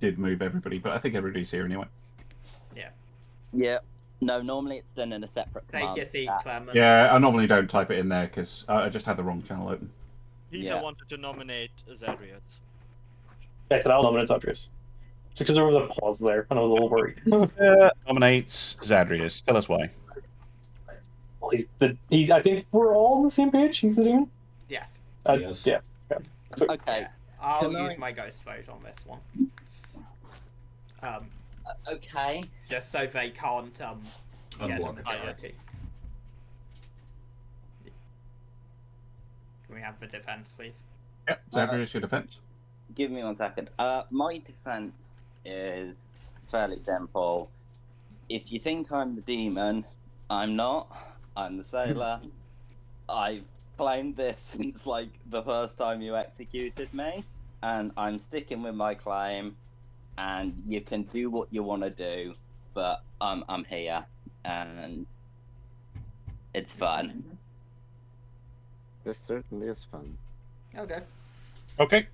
Speaker 1: did move everybody, but I think everybody's here anyway.
Speaker 8: Yeah. No, normally it's done in a separate
Speaker 6: Take
Speaker 8: command.
Speaker 6: your seat,
Speaker 8: chat.
Speaker 6: Clement.
Speaker 1: Yeah, I normally don't type it in there because I just had the wrong channel open.
Speaker 3: Peter
Speaker 8: Yeah.
Speaker 3: wanted to nominate Zadrius.
Speaker 9: I said I'll nominate Zagreus. Just because there was a pause there, and I was a little worried.
Speaker 1: Nominates Zadrius. Tell us why.
Speaker 9: Well, I think we're all on the same page. He's the demon.
Speaker 6: Yes.
Speaker 4: Yes.
Speaker 9: Yeah.
Speaker 8: Okay.
Speaker 6: I'll
Speaker 8: Can
Speaker 6: use
Speaker 8: I-
Speaker 6: my ghost vote on this one.
Speaker 8: Okay.
Speaker 6: Just so they can't get a
Speaker 4: Unblock it.
Speaker 6: majority. Can we have the defense, please?
Speaker 1: Yep, Zadrius, your defense.
Speaker 8: Give me 1 second. My defense is fairly simple. If you think I'm the demon, I'm not. I'm the sailor. I've claimed this since like the first time you executed me, and I'm sticking with my claim. And you can do what you want to do, but I'm here, and it's fun.
Speaker 5: This certainly is fun.
Speaker 6: Okay.
Speaker 1: Okay.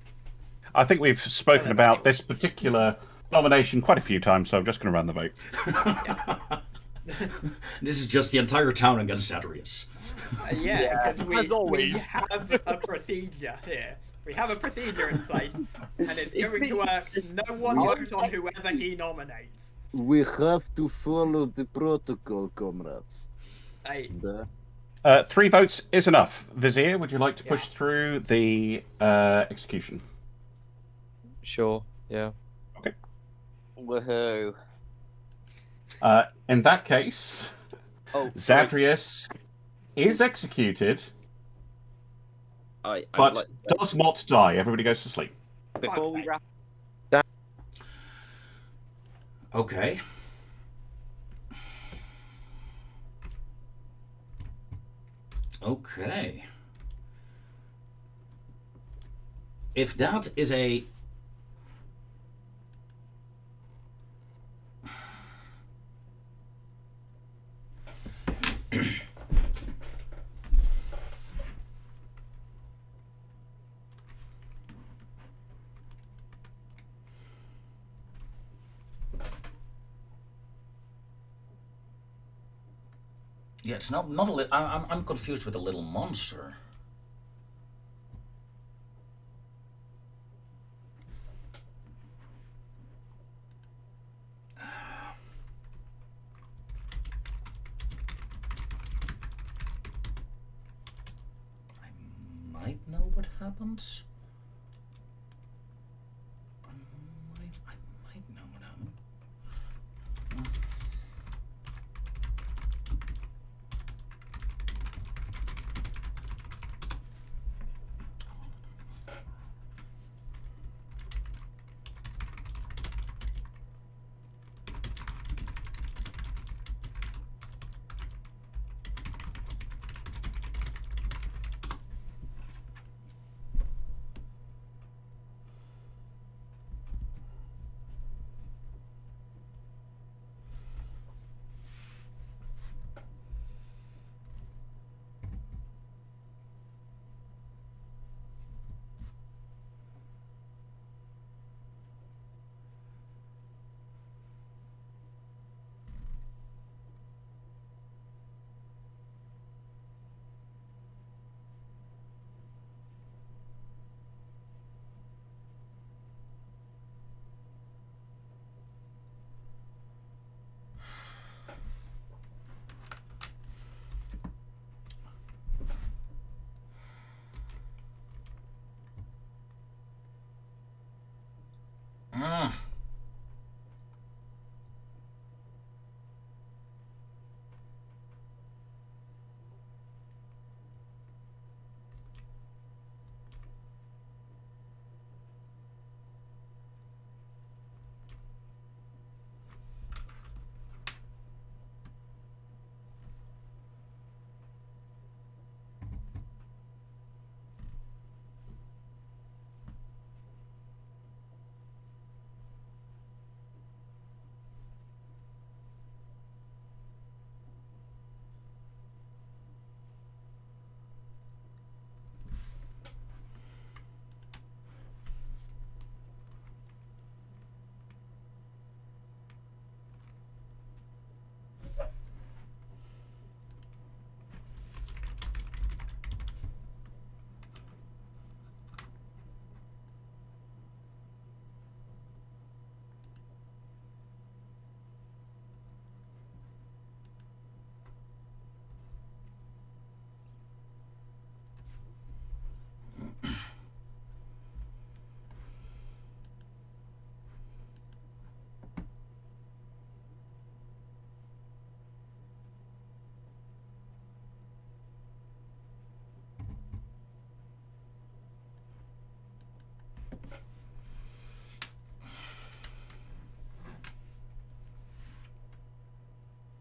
Speaker 1: I think we've spoken about this particular nomination quite a few times, so I'm just going to run the vote.
Speaker 4: This is just the entire town against Zadrius.
Speaker 6: Yeah, because
Speaker 3: as always.
Speaker 6: we have a procedure here. We have a procedure in place, and it's going to work. No one vote on whoever he nominates.
Speaker 5: We have to follow the protocol, comrades.
Speaker 6: Hey,
Speaker 1: 3 votes is enough. Vizier, would you like to push through the execution?
Speaker 7: Sure. Yeah.
Speaker 8: Woohoo!
Speaker 1: In that case,
Speaker 8: Oh,
Speaker 1: Zadrius is executed,
Speaker 8: I
Speaker 1: but
Speaker 8: like,
Speaker 1: does not die. Everybody goes to sleep.
Speaker 8: before we wrap.
Speaker 4: Okay. Okay. If that is a yeah, it's not a little. I'm confused with a little monster. I might know what happens. I might know what happened.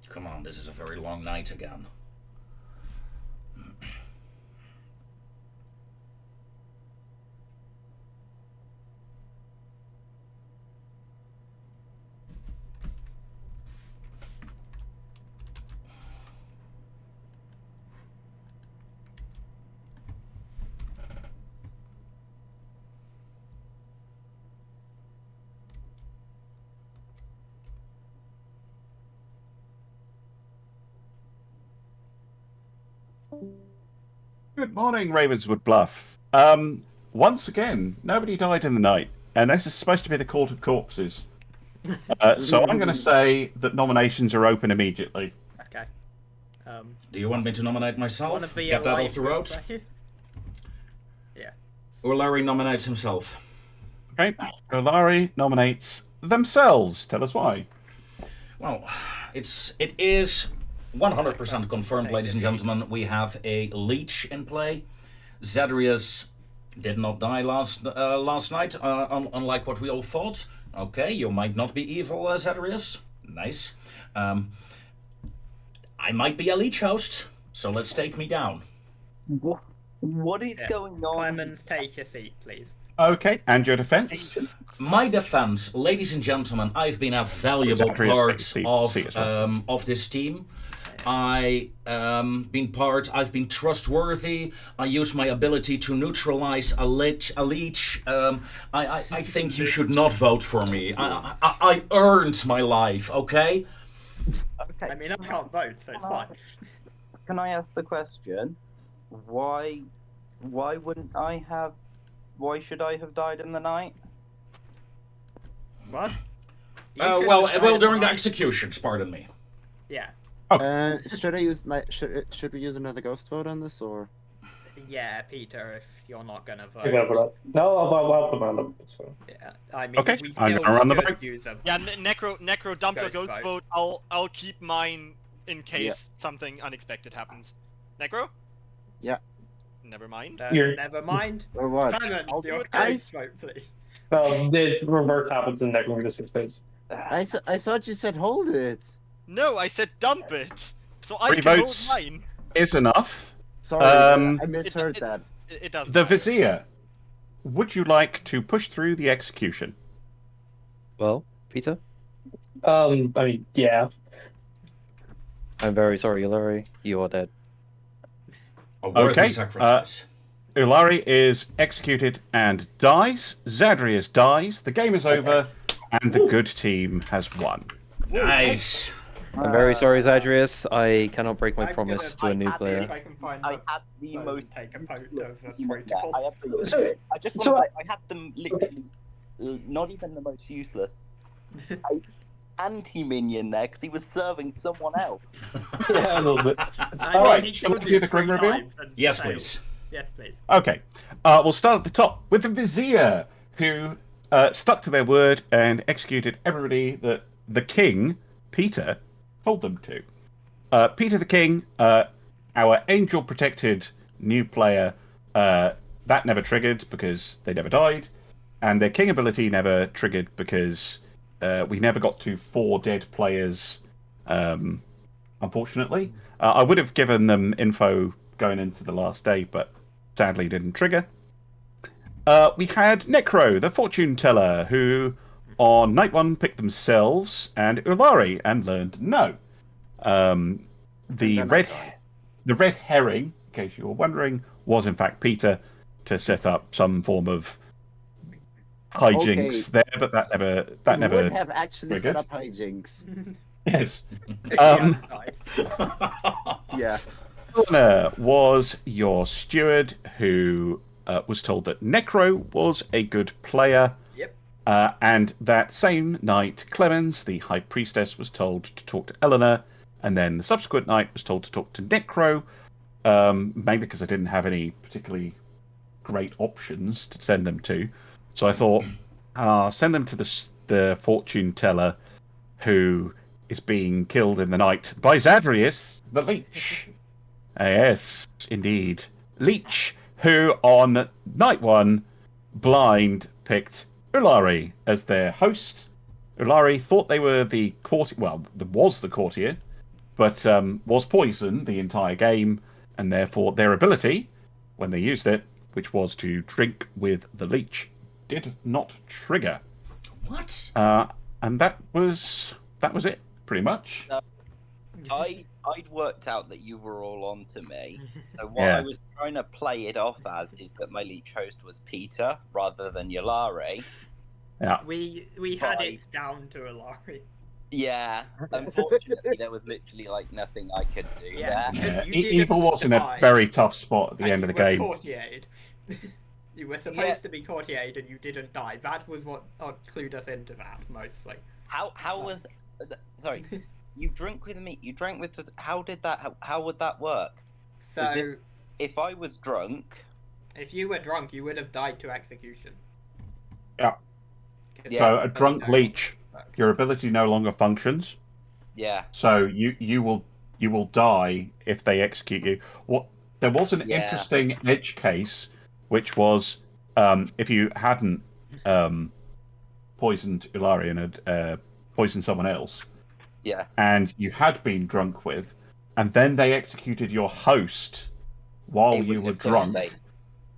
Speaker 4: Come on, this is a very long night again.
Speaker 1: Good morning, Ravenswood Bluff. Once again, nobody died in the night, and this is supposed to be the Court of Corpses. So I'm going to say that nominations are open immediately.
Speaker 6: Okay.
Speaker 4: Do you want me to nominate myself?
Speaker 6: One of the
Speaker 4: Get that
Speaker 6: alive
Speaker 4: off the road?
Speaker 6: players. Yeah.
Speaker 4: Or Larry nominates himself?
Speaker 1: Okay, Olari nominates themselves. Tell us why.
Speaker 4: Well, it is 100% confirmed, ladies and gentlemen. We have a leech in play. Zadrius did not die last night, unlike what we all thought. Okay, you might not be evil, Zadrius. Nice. I might be a leech host, so let's take me down.
Speaker 8: What is going on?
Speaker 6: Clemens, take a seat, please.
Speaker 1: Okay, and your defense?
Speaker 4: My defense, ladies and gentlemen, I've been a valuable
Speaker 1: Zadrius,
Speaker 4: part
Speaker 1: see as well.
Speaker 4: of this team. I've been trustworthy. I use my ability to neutralize a leech. I think you should not vote for me. I earned my life, okay?
Speaker 8: Okay.
Speaker 6: I mean, I can't vote, so it's fine.
Speaker 8: Can I ask the question? Why wouldn't I have? Why should I have died in the night?
Speaker 6: What?
Speaker 4: Well, during the executions, pardon me.
Speaker 6: Yeah.
Speaker 5: Should I use my should we use another ghost vote on this or?
Speaker 6: Yeah, Peter, if you're not gonna vote.
Speaker 9: You're gonna put up. No, I'll put on them. It's fine.
Speaker 6: Yeah, I mean,
Speaker 1: Okay,
Speaker 6: we
Speaker 1: I'm
Speaker 6: still
Speaker 1: gonna run the
Speaker 6: should
Speaker 1: vote.
Speaker 6: use them.
Speaker 3: Yeah, Necro, dump your
Speaker 6: Ghost
Speaker 3: ghost
Speaker 6: vote.
Speaker 3: vote. I'll keep mine in case something unexpected happens. Necro?
Speaker 5: Yeah.
Speaker 3: Never mind.
Speaker 9: You're-
Speaker 6: Never mind.
Speaker 5: Or what?
Speaker 6: Clemens,
Speaker 5: I'll
Speaker 6: your
Speaker 5: do it.
Speaker 6: ghost vote, please.
Speaker 9: The reverse happens in next week, space.
Speaker 5: I thought you said hold it.
Speaker 3: No, I said dump it, so I
Speaker 1: 3
Speaker 3: can
Speaker 1: votes.
Speaker 3: hold mine.
Speaker 1: Is enough.
Speaker 5: Sorry, I misheard that.
Speaker 3: It doesn't.
Speaker 1: The
Speaker 3: matter.
Speaker 1: Vizier, would you like to push through the execution?
Speaker 7: Well, Peter,
Speaker 9: I mean, yeah.
Speaker 7: I'm very sorry, Larry. You are dead.
Speaker 4: A worthy
Speaker 1: Okay,
Speaker 4: sacrifice.
Speaker 1: Ulari is executed and dies. Zadrius dies. The game is over, and the good team has won.
Speaker 4: Nice.
Speaker 7: I'm very sorry, Zadrius. I cannot break my
Speaker 6: I'm
Speaker 7: promise
Speaker 6: gonna-
Speaker 7: to a new
Speaker 6: I'll see
Speaker 7: player.
Speaker 6: if I can find
Speaker 8: I
Speaker 6: them.
Speaker 8: had the
Speaker 6: So
Speaker 8: most
Speaker 6: take a vote
Speaker 8: useless
Speaker 6: of
Speaker 8: team in there.
Speaker 6: protocol.
Speaker 8: I had the.
Speaker 9: So-
Speaker 8: I just want
Speaker 9: so-
Speaker 8: to say I had them literally, not even the most useless. A anti-minion there because he was serving someone else.
Speaker 9: Yeah, a little bit.
Speaker 6: I
Speaker 1: Alright,
Speaker 6: he
Speaker 1: shall I
Speaker 6: killed
Speaker 1: do
Speaker 6: you
Speaker 1: the grim
Speaker 6: 3
Speaker 1: reveal?
Speaker 6: times and
Speaker 4: Yes,
Speaker 6: failed.
Speaker 4: please.
Speaker 6: Yes, please.
Speaker 1: Okay, we'll start at the top with the Vizier, who stuck to their word and executed everybody that the King, Peter, told them to. Peter the King, our angel-protected new player, that never triggered because they never died, and their King ability never triggered because we never got to 4 dead players, unfortunately. I would have given them info going into the last day, but sadly didn't trigger. We had Necro, the fortune teller, who on night 1 picked themselves and Ulari and learned no. The red herring, in case you were wondering, was in fact Peter to set up some form of hijinks there, but that never
Speaker 5: would have actually set
Speaker 1: triggered.
Speaker 5: up hijinks.
Speaker 1: Yes.
Speaker 6: Yeah, died.
Speaker 5: Yeah.
Speaker 1: Eleanor was your steward who was told that Necro was a good player.
Speaker 6: Yep.
Speaker 1: And that same night, Clemens, the High Priestess, was told to talk to Eleanor, and then the subsequent night was told to talk to Necro, mainly because I didn't have any particularly great options to send them to. So I thought, send them to the fortune teller, who is being killed in the night by Zadrius, the Leech. Yes, indeed. Leech, who on night 1, blind, picked Ulari as their host. Ulari thought they were the courtier, well, was the courtier, but was poisoned the entire game, and therefore their ability, when they used it, which was to drink with the leech, did not trigger.
Speaker 4: What?
Speaker 1: And that was it, pretty much.
Speaker 8: I'd worked out that you were all on to me. So what
Speaker 1: Yeah.
Speaker 8: I was trying to play it off as is that my leech host was Peter rather than Yolari.
Speaker 1: Yeah.
Speaker 6: We had it down to Alari.
Speaker 8: Yeah. Unfortunately, there was literally like nothing I could do.
Speaker 6: Yeah,
Speaker 8: there.
Speaker 6: because
Speaker 1: Yeah,
Speaker 6: you
Speaker 1: Evil
Speaker 6: didn't
Speaker 1: was in a
Speaker 6: die,
Speaker 1: very tough spot at the
Speaker 6: and
Speaker 1: end of
Speaker 6: you
Speaker 1: the
Speaker 6: were
Speaker 1: game.
Speaker 6: courtiered. You were supposed
Speaker 8: Yeah.
Speaker 6: to be courtiered and you didn't die. That was what clued us into that, mostly.
Speaker 8: How was? Sorry. You drink with me. You drank with. How did that? How would that work?
Speaker 6: So,
Speaker 8: If I was drunk.
Speaker 6: if you were drunk, you would have died to execution.
Speaker 1: Yeah.
Speaker 6: 'Cause
Speaker 8: Yeah.
Speaker 1: So
Speaker 6: your
Speaker 1: a
Speaker 6: ability
Speaker 1: drunk
Speaker 6: no longer
Speaker 1: leech,
Speaker 6: works.
Speaker 1: your ability no longer functions.
Speaker 8: Yeah.
Speaker 1: So you will die if they execute you. There was an
Speaker 8: Yeah.
Speaker 1: interesting edge case, which was if you hadn't poisoned Ilari and had poisoned someone else,
Speaker 8: Yeah.
Speaker 1: and you had been drunk with, and then they executed your host while
Speaker 8: It
Speaker 1: you
Speaker 8: would
Speaker 1: were
Speaker 8: have killed
Speaker 1: drunk,
Speaker 8: me.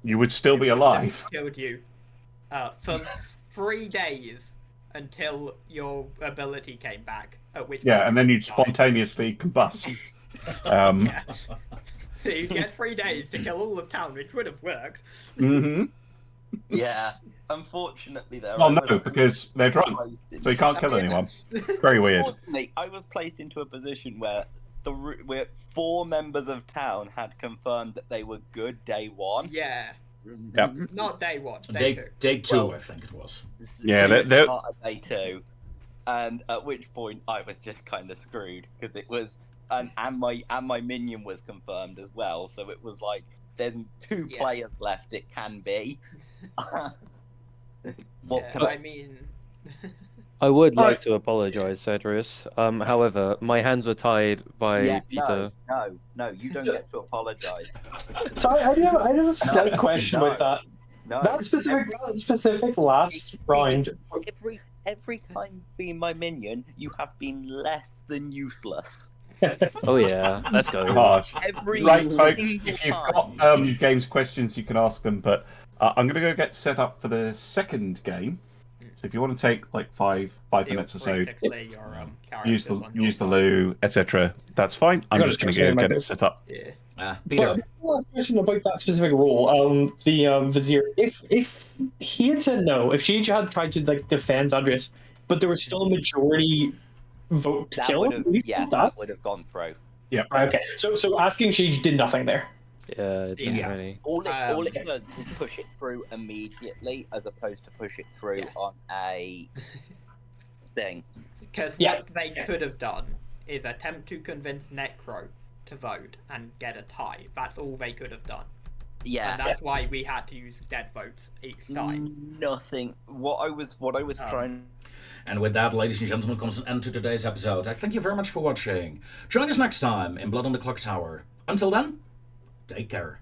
Speaker 1: you would still
Speaker 6: It
Speaker 1: be
Speaker 6: would have
Speaker 1: alive.
Speaker 6: Killed you for 3 days until your ability came back. At which
Speaker 1: Yeah,
Speaker 6: point
Speaker 1: and then
Speaker 6: you
Speaker 1: you'd
Speaker 6: died.
Speaker 1: spontaneously combust.
Speaker 6: Yeah. So you get 3 days to kill all of town, which would have worked.
Speaker 1: hmm
Speaker 8: Yeah. Unfortunately, though.
Speaker 1: Well,
Speaker 8: I
Speaker 1: no,
Speaker 8: was
Speaker 1: because they're drunk,
Speaker 8: placed
Speaker 1: so you can't kill
Speaker 6: Yeah.
Speaker 1: anyone. Very weird.
Speaker 8: Unfortunately, I was placed into a position where where 4 members of town had confirmed that they were good day 1.
Speaker 6: Yeah,
Speaker 1: Yep.
Speaker 6: not day 1, day 2.
Speaker 4: Day 2,
Speaker 8: Well-
Speaker 4: I think it was.
Speaker 1: Yeah,
Speaker 8: Pretty
Speaker 1: they're-
Speaker 8: much start of day 2, and at which point I was just kind of screwed because it was and my minion was confirmed as well, so it was like there's 2
Speaker 6: Yeah.
Speaker 8: players left. It can be. What
Speaker 6: Yeah,
Speaker 8: can
Speaker 6: I mean,
Speaker 7: I would like
Speaker 1: Alright.
Speaker 7: to apologize, Cedrus. However, my hands were tied by
Speaker 8: Yeah,
Speaker 7: Peter.
Speaker 8: no, you don't get to apologize.
Speaker 9: So I do have a slight question
Speaker 8: No.
Speaker 9: about that.
Speaker 8: No,
Speaker 9: That specific last round.
Speaker 8: every time being my minion, you have been less than useless.
Speaker 7: Oh yeah, let's go.
Speaker 1: Harsh.
Speaker 8: Every
Speaker 1: Right, folks,
Speaker 8: single
Speaker 1: if you've
Speaker 8: time.
Speaker 1: got games questions, you can ask them, but I'm going to go get set up for the second game. So if you want to take like five
Speaker 6: feel
Speaker 1: minutes or
Speaker 6: free
Speaker 1: so,
Speaker 6: to clear your
Speaker 1: use
Speaker 6: characters
Speaker 1: the
Speaker 6: on your
Speaker 1: use the
Speaker 6: side.
Speaker 1: loo, etc. That's fine. I'm
Speaker 9: gotta
Speaker 1: just going to
Speaker 9: check
Speaker 1: go
Speaker 9: my
Speaker 1: get it
Speaker 9: book.
Speaker 1: set up.
Speaker 6: Yeah.
Speaker 4: Peter.
Speaker 9: But last question about that specific role. The Vizier. If he had said no, if she had tried to like defend Andreas, but there was still a majority vote to
Speaker 8: That
Speaker 9: kill
Speaker 8: would
Speaker 9: him,
Speaker 8: have,
Speaker 9: we
Speaker 8: yeah,
Speaker 9: still
Speaker 8: that
Speaker 9: died?
Speaker 8: would have gone through.
Speaker 9: Right, okay. So asking Siege did nothing there.
Speaker 7: Yeah, it didn't
Speaker 4: Yeah.
Speaker 7: really.
Speaker 8: All it
Speaker 6: Okay.
Speaker 8: does is push it through immediately, as opposed to push it through
Speaker 6: Yeah.
Speaker 8: on a thing.
Speaker 6: Because
Speaker 9: Yeah.
Speaker 6: what they could have done is attempt to convince Necro to vote and get a tie. That's all they could have done.
Speaker 8: Yeah.
Speaker 6: And that's why we had to use dead votes each time.
Speaker 8: Nothing. What I was trying.
Speaker 4: And with that, ladies and gentlemen, comes an end to today's episode. I thank you very much for watching. Join us next time in Blood on the Clocktower. Until then, take care.